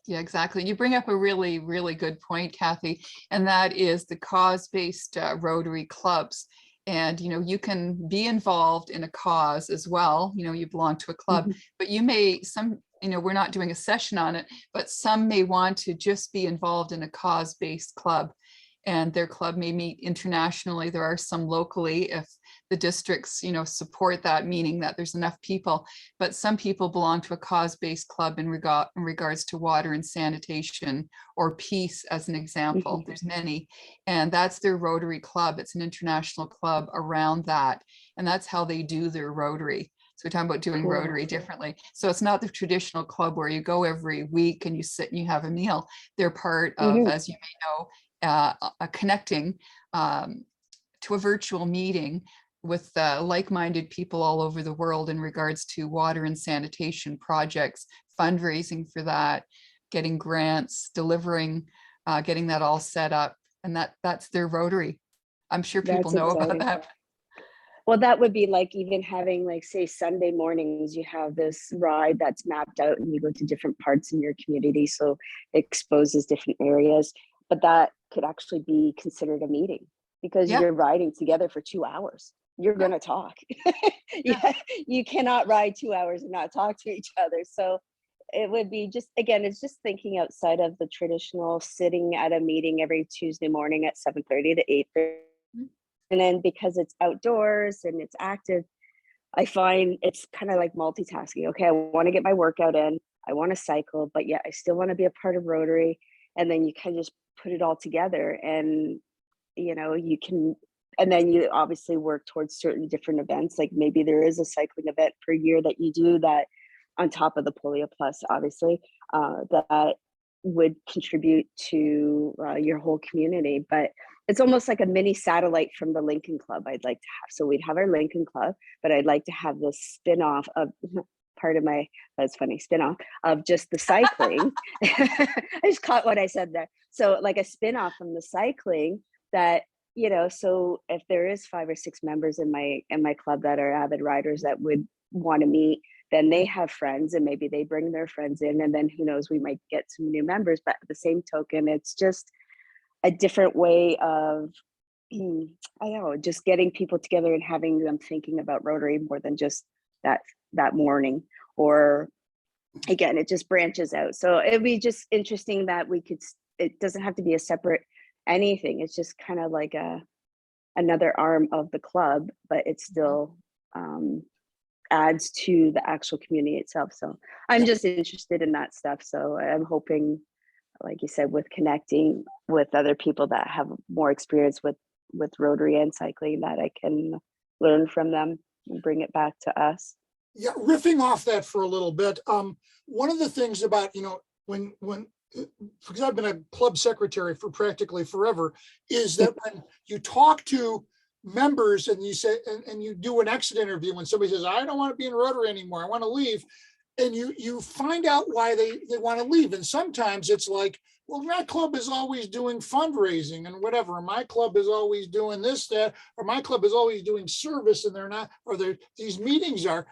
Yeah, exactly. You bring up a really, really good point, Kathy, and that is the cause-based Rotary clubs. And, you know, you can be involved in a cause as well. You know, you belong to a club, but you may, you know, we're not doing a session on it, but some may want to just be involved in a cause-based club. And their club may meet internationally. There are some locally if the districts, you know, support that, meaning that there's enough people. But some people belong to a cause-based club in regards to water and sanitation or peace, as an example. There's many. And that's their Rotary club. It's an international club around that. And that's how they do their Rotary. So we're talking about doing Rotary differently. So it's not the traditional club where you go every week and you sit and you have a meal. They're part of, as you may know, connecting to a virtual meeting with like-minded people all over the world in regards to water and sanitation projects, fundraising for that, getting grants, delivering, getting that all set up. And that's their Rotary. I'm sure people know about that. Well, that would be like even having like, say, Sunday mornings, you have this ride that's mapped out and you go to different parts in your community. So it exposes different areas, but that could actually be considered a meeting because you're riding together for 2 hours. You're going to talk. You cannot ride 2 hours and not talk to each other. So it would be just, again, it's just thinking outside of the traditional sitting at a meeting every Tuesday morning at 7:30 to 8:30. And then because it's outdoors and it's active, I find it's kind of like multitasking. Okay, I want to get my workout in. I want to cycle, but yeah, I still want to be a part of Rotary. And then you kind of just put it all together and, you know, you can, and then you obviously work towards certain different events. Like maybe there is a cycling event per year that you do that on top of the Polio Plus, obviously, that would contribute to your whole community. But it's almost like a mini satellite from the Lincoln Club I'd like to have. So we'd have our Lincoln Club, but I'd like to have this spin-off of part of my, that's funny, spin-off of just the cycling. I just caught what I said there. So like a spin-off from the cycling that, you know, so if there is 5 or 6 members in my club that are avid riders that would want to meet, then they have friends and maybe they bring their friends in, and then who knows, we might get some new members. But at the same token, it's just a different way of, I don't know, just getting people together and having them thinking about Rotary more than just that morning. Or again, it just branches out. So it'd be just interesting that we could, it doesn't have to be a separate anything. It's just kind of like another arm of the club, but it still adds to the actual community itself. So I'm just interested in that stuff. So I'm hoping, like you said, with connecting with other people that have more experience with Rotary and cycling, that I can learn from them and bring it back to us. Yeah, riffing off that for a little bit. One of the things about, when because I've been a club secretary for practically forever, is that when you talk to members and you say, and you do an exit interview, when somebody says, I don't want to be in Rotary anymore, I want to leave. And you find out why they want to leave. And sometimes it's like, well, my club is always doing fundraising and whatever. My club is always doing this, that, or my club is always doing service, and they're not, or these meetings are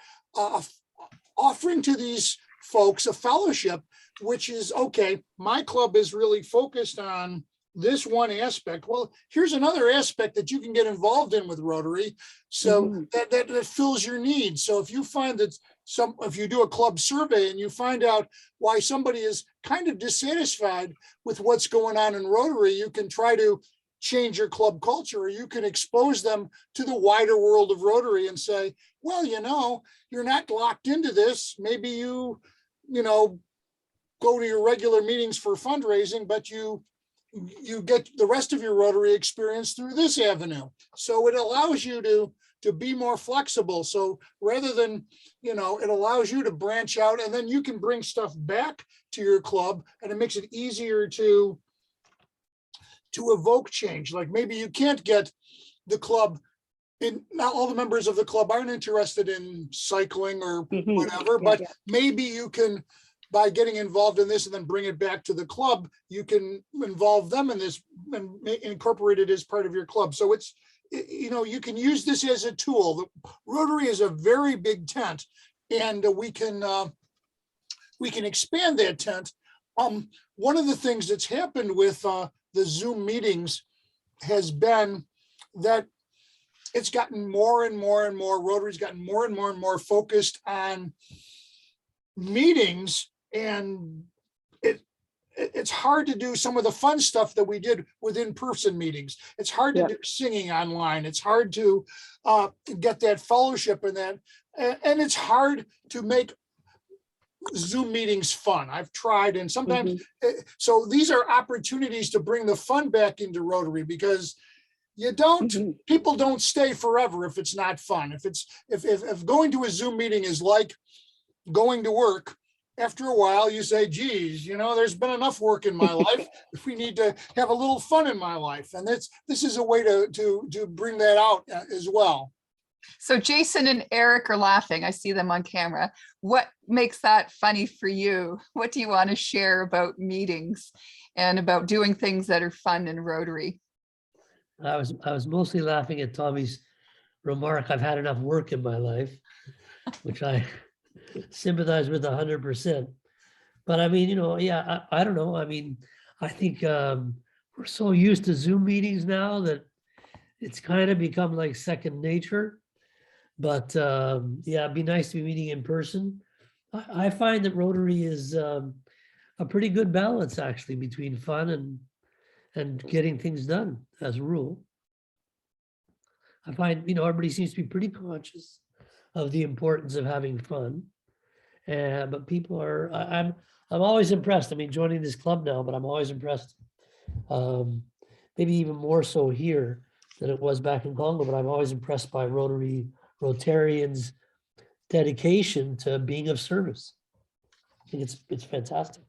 offering to these folks a fellowship, which is, okay, my club is really focused on this one aspect. Well, here's another aspect that you can get involved in with Rotary. So that fills your needs. So if you find that if you do a club survey and you find out why somebody is kind of dissatisfied with what's going on in Rotary, you can try to change your club culture, or you can expose them to the wider world of Rotary and say, well, you're not locked into this. Maybe you go to your regular meetings for fundraising, but you get the rest of your Rotary experience through this avenue. So it allows you to be more flexible. So rather than, it allows you to branch out, and then you can bring stuff back to your club, and it makes it easier to evoke change. Like maybe you can't get the club in, not all the members of the club aren't interested in cycling or whatever, but maybe you can, by getting involved in this and then bring it back to the club, you can involve them in this and incorporate it as part of your club. So it's, you can use this as a tool. The Rotary is a very big tent, and we can expand that tent. One of the things that's happened with the Zoom meetings has been that it's gotten more and more and more, Rotary's gotten more and more focused on meetings, and it's hard to do some of the fun stuff that we did with in-person meetings. It's hard to do singing online. It's hard to get that fellowship in that. And it's hard to make Zoom meetings fun. I've tried, and sometimes, so these are opportunities to bring the fun back into Rotary, because people don't stay forever if it's not fun. If going to a Zoom meeting is like going to work, after a while you say, geez, there's been enough work in my life. If we need to have a little fun in my life. And this is a way to bring that out as well. So Jason and Eric are laughing. I see them on camera. What makes that funny for you? What do you want to share about meetings and about doing things that are fun in Rotary? I was mostly laughing at Tommy's remark, I've had enough work in my life, which I sympathize with 100%. But I mean, I don't know. I mean, I think we're so used to Zoom meetings now that it's kind of become like second nature. But it'd be nice to be meeting in person. I find that Rotary is a pretty good balance, actually, between fun and getting things done as a rule. I find, everybody seems to be pretty conscious of the importance of having fun. But people are, I'm always impressed. I mean, joining this club now, but I'm always impressed. Maybe even more so here than it was back in Congo, but I'm always impressed by Rotarians' dedication to being of service. I think it's fantastic.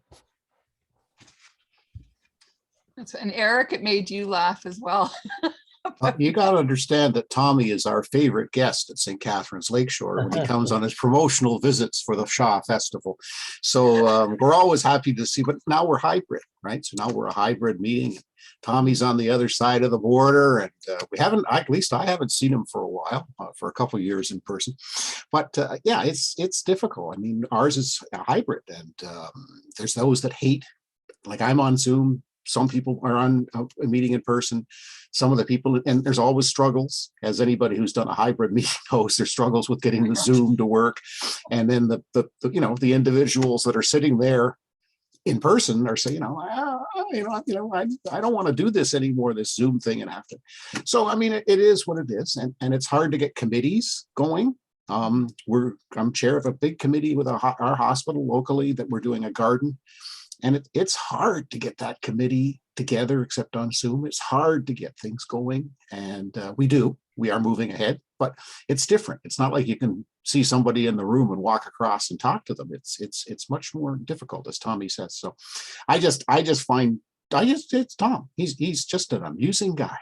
And Eric, it made you laugh as well. You got to understand that Tommy is our favorite guest at St. Catharines Lakeshore when he comes on his promotional visits for the Shaw Festival. So we're always happy to see, but now we're hybrid, right? So now we're a hybrid meeting. Tommy's on the other side of the border, and we haven't, at least I haven't seen him for a while, for a couple of years in person. But yeah, it's difficult. I mean, ours is a hybrid, and there's those that hate, like I'm on Zoom. Some people are on a meeting in person. Some of the people, and there's always struggles, as anybody who's done a hybrid meeting knows, there's struggles with getting the Zoom to work. And then the individuals that are sitting there in person or say, I don't want to do this anymore, this Zoom thing and have to. So, I mean, it is what it is. And it's hard to get committees going. I'm chair of a big committee with our hospital locally that we're doing a garden. And it's hard to get that committee together, except on Zoom. It's hard to get things going. And we are moving ahead, but it's different. It's not like you can see somebody in the room and walk across and talk to them. It's much more difficult, as Tommy says. So it's Tom. He's just an amusing guy.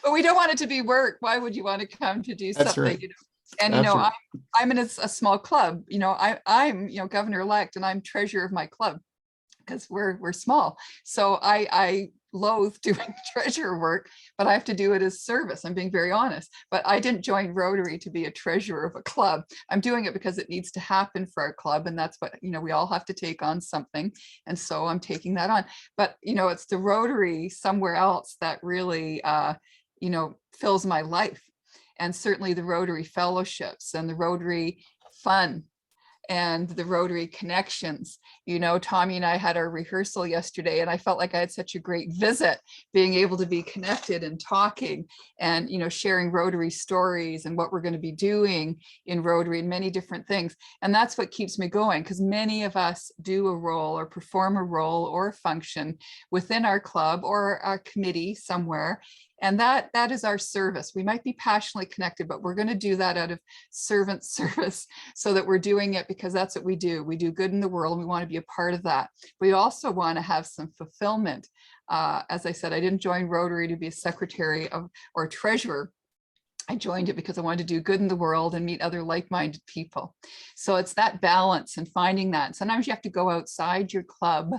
But we don't want it to be work. Why would you want to come to do That's something? right. And Absolutely. I'm in a small club. I'm governor-elect, and I'm treasurer of my club because we're small. So I loathe doing treasurer work, but I have to do it as service. I'm being very honest. But I didn't join Rotary to be a treasurer of a club. I'm doing it because it needs to happen for our club, and that's what we all have to take on something. And so I'm taking that on. But it's the Rotary somewhere else that really fills my life. And certainly the Rotary fellowships and the Rotary fun and the Rotary connections. Tommy and I had our rehearsal yesterday, and I felt like I had such a great visit, being able to be connected and talking and, sharing Rotary stories and what we're going to be doing in Rotary and many different things. And that's what keeps me going, because many of us do a role or perform a role or a function within our club or our committee somewhere. And that is our service. We might be passionately connected, but we're going to do that out of servant service, so that we're doing it because that's what we do. We do good in the world. And we want to be a part of that. We also want to have some fulfillment. As I said, I didn't join Rotary to be a secretary or treasurer. I joined it because I wanted to do good in the world and meet other like-minded people. So it's that balance and finding that. Sometimes you have to go outside your club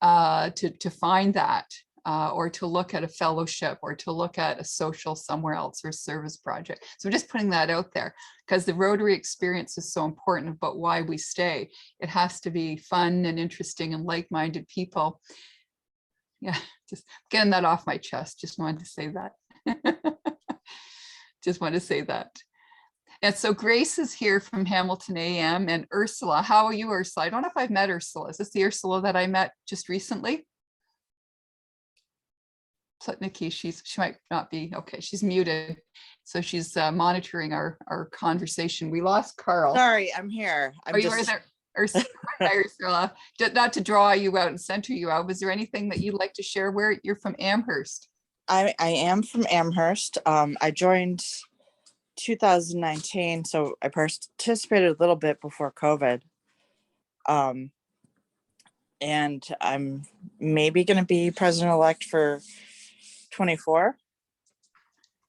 to find that. Or to look at a fellowship, or to look at a social somewhere else, or service project. So just putting that out there, because the Rotary experience is so important about why we stay. It has to be fun and interesting and like-minded people. Yeah, just getting that off my chest. Just wanted to say that. Just want to say that. And so Grace is here from Hamilton AM, and Ursula. How are you, Ursula? I don't know if I've met Ursula. Is this the Ursula that I met just recently? Plutnicki, she might not be. Okay, she's muted. So she's monitoring our conversation. We lost Carl. Sorry, I'm here. You were there. Ursula, hi, Ursula. Not to draw you out and center you out. Was there anything that you'd like to share? Where you're from Amherst? I am from Amherst. I joined 2019, so I participated a little bit before COVID. And I'm maybe going to be president-elect for 24.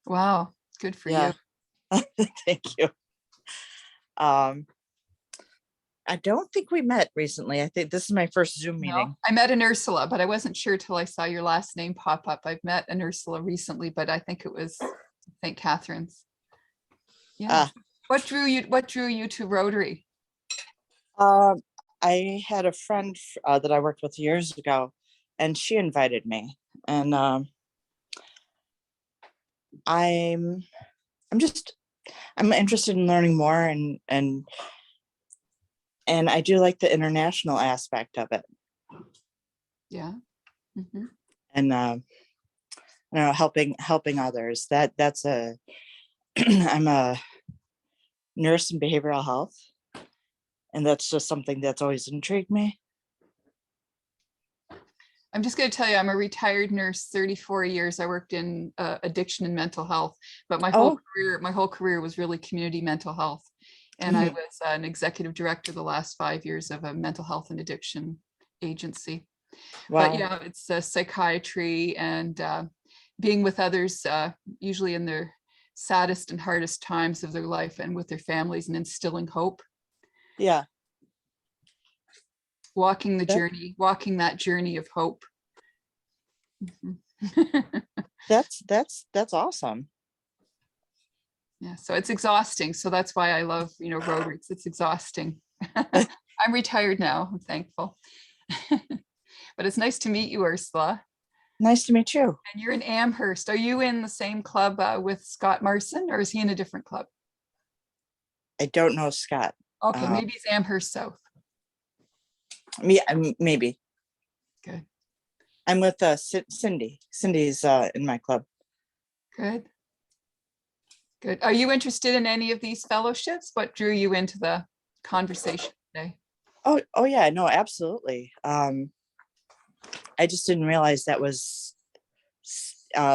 Wow, good for you. Thank you. I don't think we met recently. I think this is my first Zoom meeting. No, I met an Ursula, but I wasn't sure till I saw your last name pop up. I've met an Ursula recently, but I think it was St. Catherine's. Yeah. What drew you to Rotary? I had a friend that I worked with years ago, and she invited me, and I'm interested in learning more, and I do like the international aspect of it. Yeah. Mm-hmm. And helping others. That's I'm a nurse in behavioral health, and that's just something that's always intrigued me. I'm just going to tell you, I'm a retired nurse, 34 years. I worked in addiction and mental health, but my whole career was really community mental health. And I was an executive director the last 5 years of a mental health and addiction agency. Wow. But yeah, it's psychiatry and being with others, usually in their saddest and hardest times of their life and with their families, and instilling hope. Yeah. Walking that journey of hope. That's awesome. Yeah, so it's exhausting. So that's why I love, Rotary. It's exhausting. I'm retired now. I'm thankful. But it's nice to meet you, Ursula. Nice to meet you. And you're in Amherst. Are you in the same club with Scott Marson, or is he in a different club? I don't know Scott. Okay, maybe it's Amherst South. Maybe. Good, I'm with Cindy. Cindy's in my club. good. Good. Are you interested in any of these fellowships? What drew you into the conversation today? Oh yeah, no, absolutely. I just didn't realize that was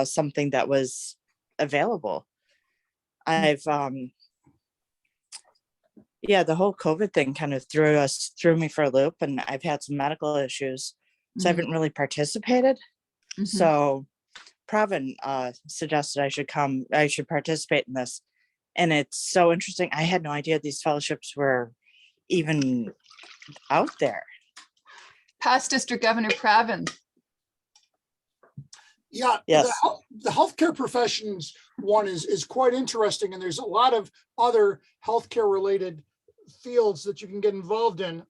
something that was available. I've yeah, the whole COVID thing kind of threw me for a loop, and I've had some medical issues, so I haven't really participated. Mhm. So Pravin suggested I should participate in this. And it's so interesting. I had no idea these fellowships were even out there. Past District Governor Pravin. Yeah, Yes. the healthcare professions one is quite interesting, and there's a lot of other healthcare related fields that you can get involved in.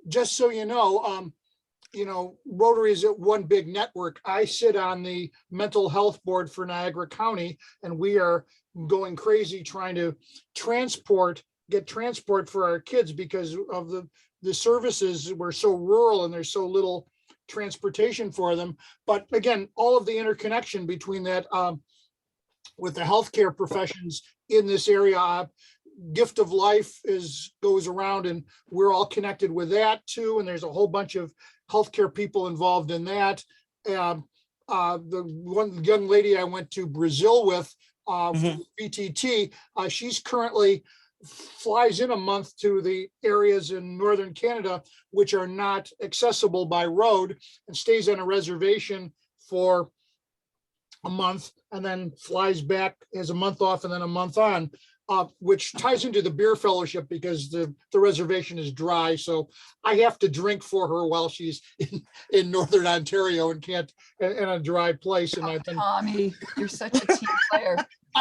Just so you know, Rotary is one big network. I sit on the mental health board for Niagara County, and we are going crazy trying to get transport for our kids because of the services. We're so rural and there's so little transportation for them. But again, all of the interconnection between that with the healthcare professions in this area, Gift of Life goes around, and we're all connected with that too. And there's a whole bunch of healthcare people involved in that. The one young lady I went to Brazil with, BTT, she's currently flies in a month to the areas in northern Canada which are not accessible by road, and stays on a reservation for a month, and then flies back as a month off and then a month on, which ties into the beer fellowship because the reservation is dry. So I have to drink for her while she's in Northern Ontario and can't in a dry place. And I've been, Tommy, you're such a team player.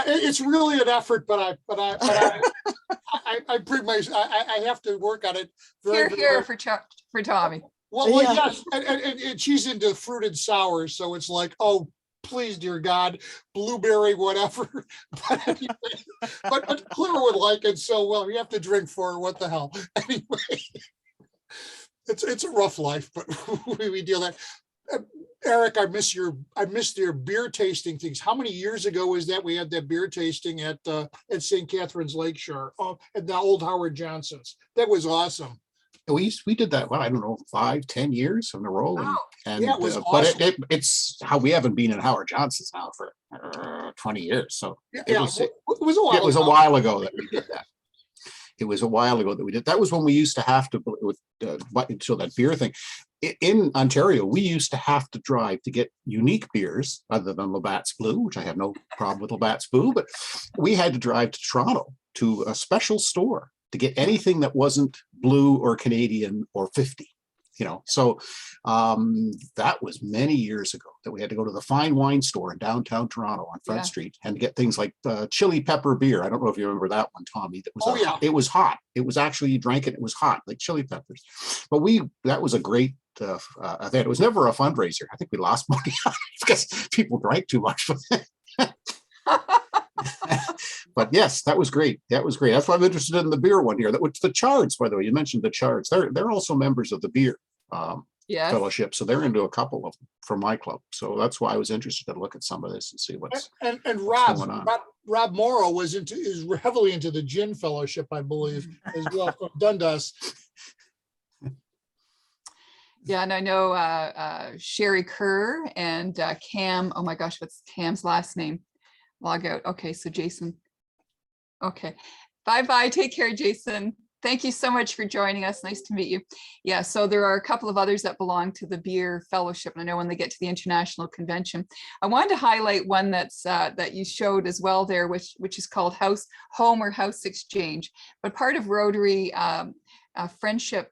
it's really an effort, but I bring I have to work on it. Here for Tommy. Well, Yeah. yes, and she's into fruited sours, so it's like, oh, please, dear God, blueberry, whatever. But anyway, but Claire would like it so well. You have to drink for her. What the hell? Anyway, it's a rough life, but we deal that. Eric, I missed your beer tasting things. How many years ago was that we had that beer tasting at St. Catharines Lakeshore, at the old Howard Johnson's? That was awesome. We did that, well, I don't know, 5-10 years in a row. And Yeah, it was but awesome. it's how we haven't been in Howard Johnson's now for 20 years. So It was a while. it was a while ago that we did that. It was a while ago that we did. That was when we used to have to, so that beer thing. In Ontario, we used to have to drive to get unique beers other than Labatt's Blue, which I have no problem with Labatt's Blue, but we had to drive to Toronto to a special store to get anything that wasn't blue or Canadian or 50. So that was many years ago that we had to go to the fine wine store in downtown Toronto on Front Street and get things like chili pepper beer. I don't know if you remember that one, Tommy. That was It was hot. It was actually, you drank it, it was hot, like chili peppers. But that was a great event. It was never a fundraiser. I think we lost money because people drank too much. But yes, that was great. That was great. That's why I'm interested in the beer one here. That was the Chards, by the way. You mentioned the Chards. They're also members of the beer fellowship, so they're into a couple of them from my club. So that's why I was interested to look at some of this and see what's and what's going on. Rob Morrow is heavily into the gin fellowship, I believe, as well, from Dundas. Yeah, and I know Sherry Kerr and Cam. Oh my gosh, what's Cam's last name? Log out. Okay, so Jason. Okay, bye. Take care, Jason. Thank you so much for joining us. Nice to meet you. Yeah, so there are a couple of others that belong to the beer fellowship. And I know when they get to the international convention, I wanted to highlight one that's that you showed as well there, which is called Home or House Exchange. But part of Rotary friendship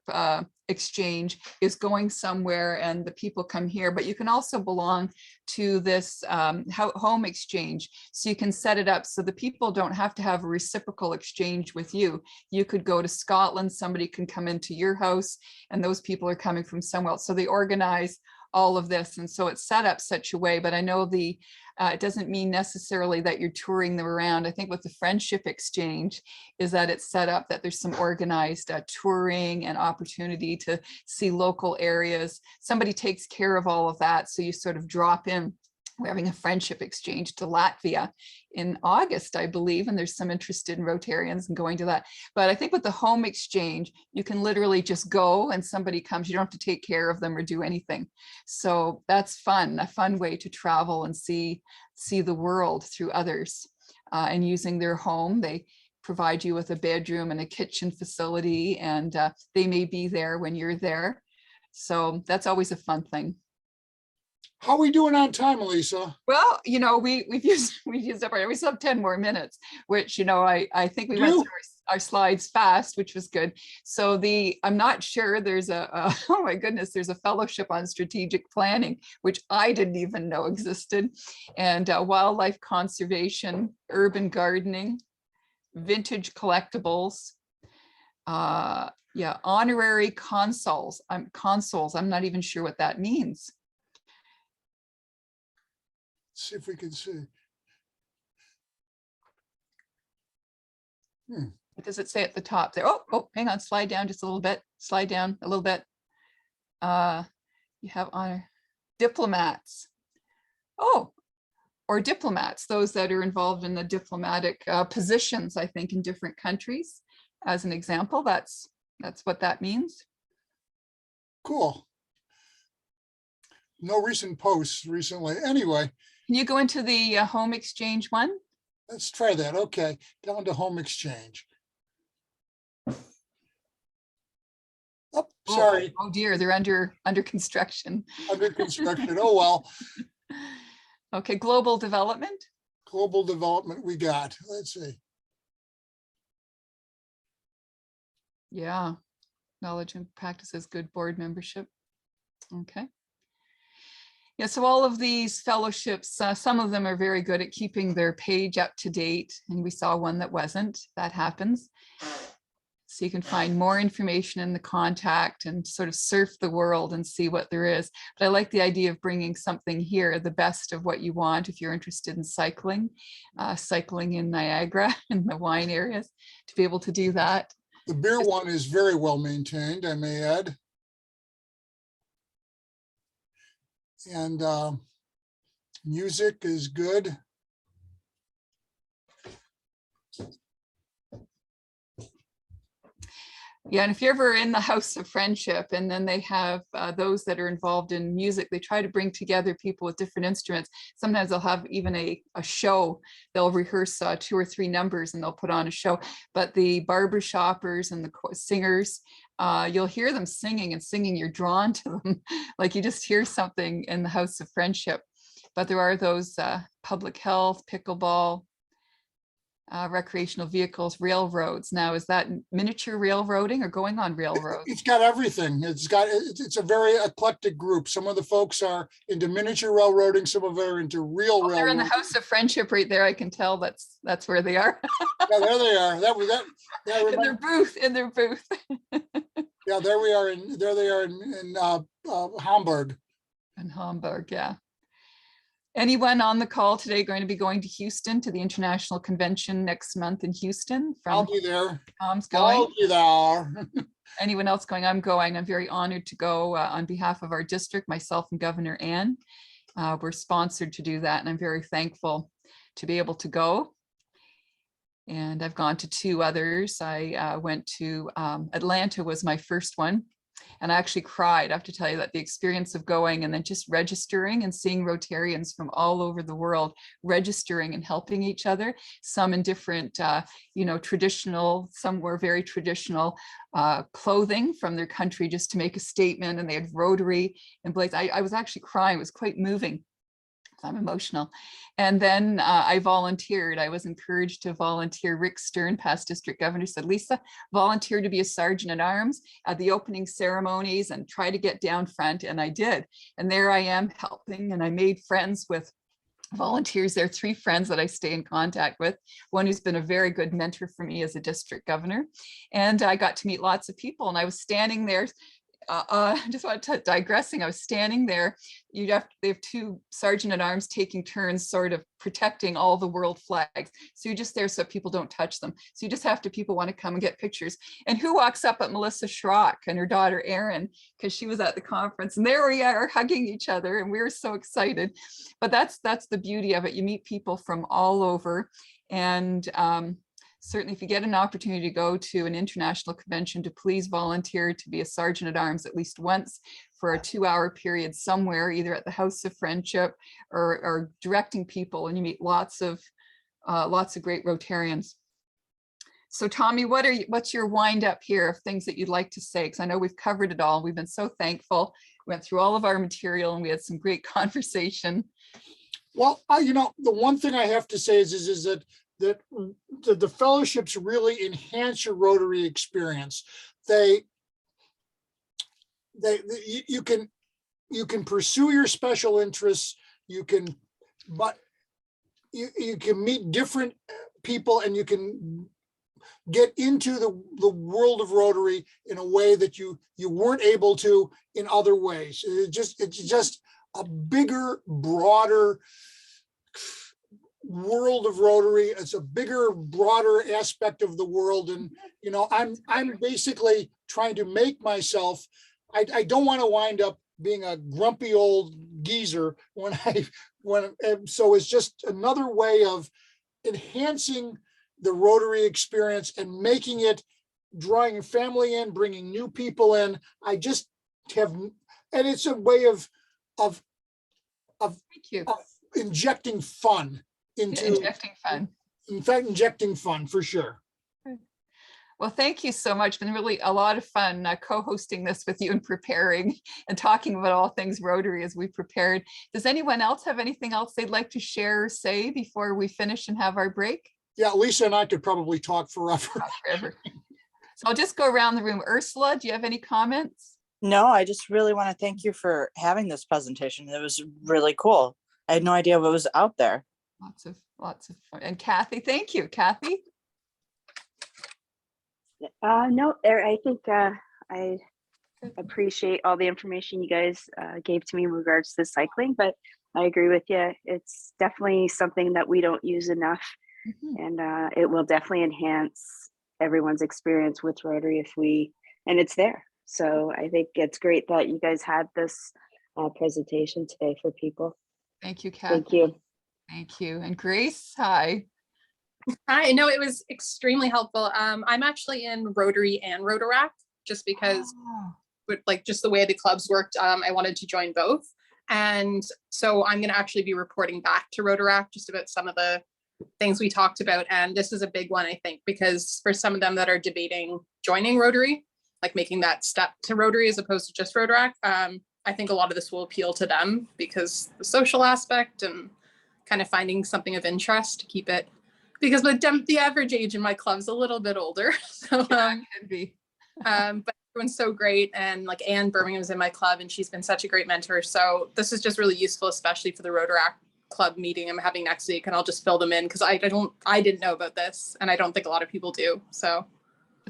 exchange is going somewhere and the people come here, but you can also belong to this home exchange. So you can set it up so the people don't have to have a reciprocal exchange with you. You could go to Scotland, somebody can come into your house and those people are coming from somewhere else. So they organize all of this. And so it's set up such a way, but I know it doesn't mean necessarily that you're touring them around. I think with the Friendship Exchange is that it's set up that there's some organized touring and opportunity to see local areas. Somebody takes care of all of that. So you sort of drop in. We're having a Friendship Exchange to Latvia in August, I believe, and there's some interest in Rotarians and going to that. But I think with the home exchange, you can literally just go and somebody comes. You don't have to take care of them or do anything. So that's fun, a fun way to travel and see the world through others and using their home. They provide you with a bedroom and a kitchen facility, and they may be there when you're there. So that's always a fun thing. How are we doing on time, Elisa? Well, we've used up we still have 10 more minutes, which, I think we went through our slides fast, which was good. So I'm not sure there's oh my goodness, there's a fellowship on strategic planning, which I didn't even know existed, and wildlife conservation, urban gardening, vintage collectibles, honorary consuls. I'm not even sure what that means. See if we can see. What does it say at the top there? Oh, hang on, slide down just a little bit. Slide down a little bit. You have honor diplomats. Oh, or diplomats, those that are involved in the diplomatic positions, I think, in different countries. As an example, that's what that means. Cool. No recent posts recently. Anyway. Can you go into the home exchange one? Let's try that. Okay, down to home exchange. Oh, sorry. Oh dear, they're under construction. Under construction. Oh, well. Okay, global development. Global development we got. Let's see. Yeah, knowledge and practices, good board membership. Okay. Yeah, so all of these fellowships, some of them are very good at keeping their page up to date, and we saw one that wasn't. That happens. So you can find more information in the contact and sort of surf the world and see what there is. But I like the idea of bringing something here, the best of what you want if you're interested in cycling in Niagara, in the wine areas, to be able to do that. The beer one is very well maintained, I may add. And music is good. Yeah, and if you're ever in the House of Friendship, and then they have those that are involved in music, they try to bring together people with different instruments. Sometimes they'll have even a show. They'll rehearse 2 or 3 numbers and they'll put on a show. But the barber shoppers and the singers, you'll hear them singing and singing. You're drawn to them, like you just hear something in the House of Friendship. But there are those public health, pickleball, recreational vehicles, railroads. Now, is that miniature railroading or going on railroads? It's got everything. It's a very eclectic group. Some of the folks are into miniature railroading. Some of them are into real railroading. They're in the House of Friendship right there. I can tell that's where they are. Yeah, there they are. In their booth. Yeah, there we are. There they are in Hamburg. In Hamburg, yeah. Anyone on the call today going to be going to Houston to the International Convention next month in Houston? I'll be there. Tom's going. I'll be there. Anyone else going? I'm going. I'm very honored to go on behalf of our district, myself and Governor Ann. We're sponsored to do that, and I'm very thankful to be able to go. And I've gone to 2 others. I went to Atlanta was my first one. And I actually cried. I have to tell you that the experience of going and then just registering and seeing Rotarians from all over the world registering and helping each other, some in different, traditional, some were very traditional clothing from their country just to make a statement, and they had Rotary and blades. I was actually crying. It was quite moving. I'm emotional. And then I volunteered. I was encouraged to volunteer. Rick Stern, past district governor, said, Lisa, volunteer to be a sergeant at arms at the opening ceremonies and try to get down front. And I did. And there I am helping. And I made friends with volunteers. There are 3 friends that I stay in contact with. One who's been a very good mentor for me as a district governor. And I got to meet lots of people. And I was standing there I just want to digressing. I was standing there. They have two sergeant at arms taking turns, sort of protecting all the world flags. So you're just there so people don't touch them. So you just have to, people want to come and get pictures. And who walks up at Melissa Schrock and her daughter Erin, because she was at the conference, and there we are hugging each other, and we were so excited. But that's the beauty of it. You meet people from all over, and certainly if you get an opportunity to go to an international convention, to please volunteer to be a sergeant at arms at least once for a 2-hour period somewhere, either at the House of Friendship or directing people, and you meet lots of great Rotarians. So Tommy, what's your wind up here of things that you'd like to say? Because I know we've covered it all. We've been so thankful. We went through all of our material and we had some great conversation. Well, the one thing I have to say is that the fellowships really enhance your Rotary experience. You can pursue your special interests. You can meet different people, and you can get into the world of Rotary in a way that you weren't able to in other ways. It's just a bigger, broader world of Rotary. It's a bigger, broader aspect of the world. And, I'm basically trying to make myself, I don't want to wind up being a grumpy old geezer so it's just another way of enhancing the Rotary experience and making it, drawing a family in, bringing new people in. I just have, and it's a way of Thank you. Injecting fun into, injecting fun for sure. Well, thank you so much. It's been really a lot of fun co-hosting this with you and preparing and talking about all things Rotary as we prepared. Does anyone else have anything else they'd like to share or say before we finish and have our break? Yeah, Lisa and I could probably talk forever. So I'll just go around the room. Ursula, do you have any comments? No, I just really want to thank you for having this presentation. It was really cool. I had no idea what was out there. Lots of fun. And Kathy, thank you. Kathy? No, I think I appreciate all the information you guys gave to me in regards to cycling, but I agree with you. It's definitely something that we don't use enough, and it will definitely enhance everyone's experience with Rotary and it's there. So I think it's great that you guys had this presentation today for people. Thank you, Kathy. Thank you. Thank you. And Grace, hi. Hi, no, it was extremely helpful. I'm actually in Rotary and Rotaract just because with just the way the clubs worked, I wanted to join both. And so I'm going to actually be reporting back to Rotaract just about some of the things we talked about. And this is a big one, I think, because for some of them that are debating joining Rotary, like making that step to Rotary as opposed to just Rotaract, I think a lot of this will appeal to them because the social aspect and kind of finding something of interest to keep it, because the average age in my club is a little bit older. So Can be. but everyone's so great. And like Anne Birmingham's in my club and she's been such a great mentor. So this is just really useful, especially for the Rotaract club meeting I'm having next week, and I'll just fill them in because I didn't know about this, and I don't think a lot of people do. So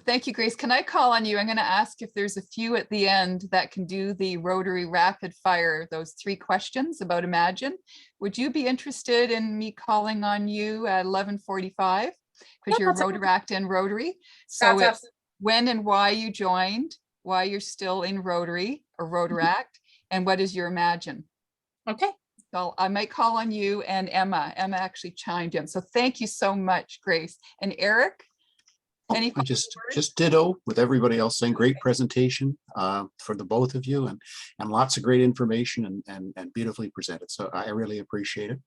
thank you, Grace. Can I call on you? I'm going to ask if there's a few at the end that can do the Rotary rapid fire, those 3 questions about Imagine. Would you be interested in me calling on you at 11:45? Because you're Rotaract and Rotary. So it's when and why you joined, why you're still in Rotary or Rotaract, and what is your Imagine? okay. So I might call on you and Emma. Emma actually chimed in. So thank you so much, Grace. And Eric? Any I just ditto with everybody else saying great presentation for the both of you, and lots of great information and beautifully presented. So I really appreciate it.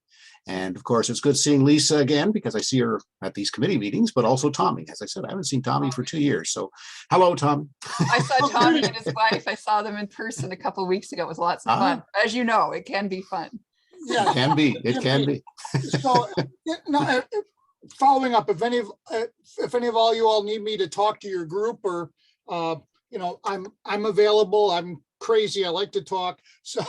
And of course, it's good seeing Lisa again because I see her at these committee meetings, but also Tommy. As I said, I haven't seen Tommy for 2 years. So hello, Tommy. I saw Tommy and his wife. I saw them in person a couple of weeks ago. It was lots of fun. As you know, it can be fun. Yeah, it can be. It can be. So no, following up, if any of all you all need me to talk to your group, or I'm available. I'm crazy. I like to talk. So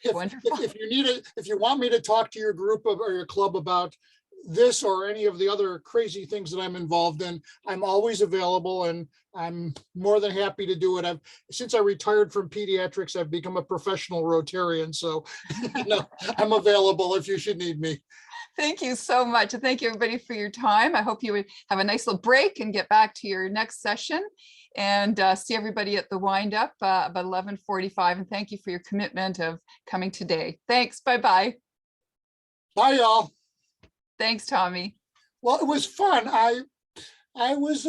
if you want me to talk to your group or your club about this or any of the other crazy things that I'm involved in, I'm always available, and I'm more than happy to do it. Since I retired from pediatrics, I've become a professional Rotarian. So, I'm available if you should need me. Thank you so much. And thank you everybody for your time. I hope you would have a nice little break and get back to your next session, and see everybody at the wind up about 11:45. And thank you for your commitment of coming today. Thanks. Bye-bye. Bye, y'all. Thanks, Tommy. Well, it was fun. I was,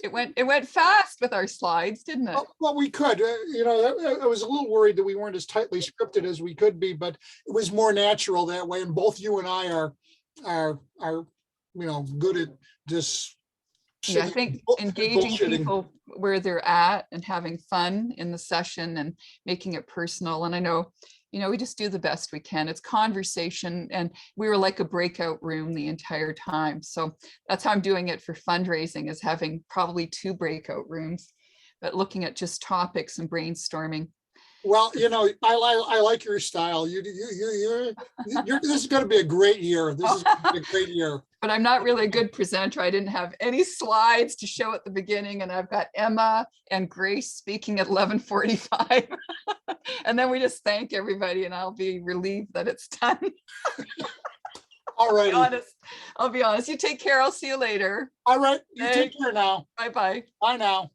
It went fast with our slides, didn't it? well, we could, I was a little worried that we weren't as tightly scripted as we could be, but it was more natural that way. And both you and I are good at just. Yeah, I think engaging people where they're at and having fun in the session and making it personal. And I know, we just do the best we can. It's conversation, and we were like a breakout room the entire time. So that's how I'm doing it for fundraising, is having probably 2 breakout rooms, but looking at just topics and brainstorming. Well, I like your style. This is going to be a great year. This is going to be a great year. But I'm not really a good presenter. I didn't have any slides to show at the beginning, and I've got Emma and Grace speaking at 11:45. And then we just thank everybody, and I'll be relieved that it's done. All right. I'll be honest. You take care. I'll see you later. All right. You Thanks. take care now. Bye-bye. Bye now.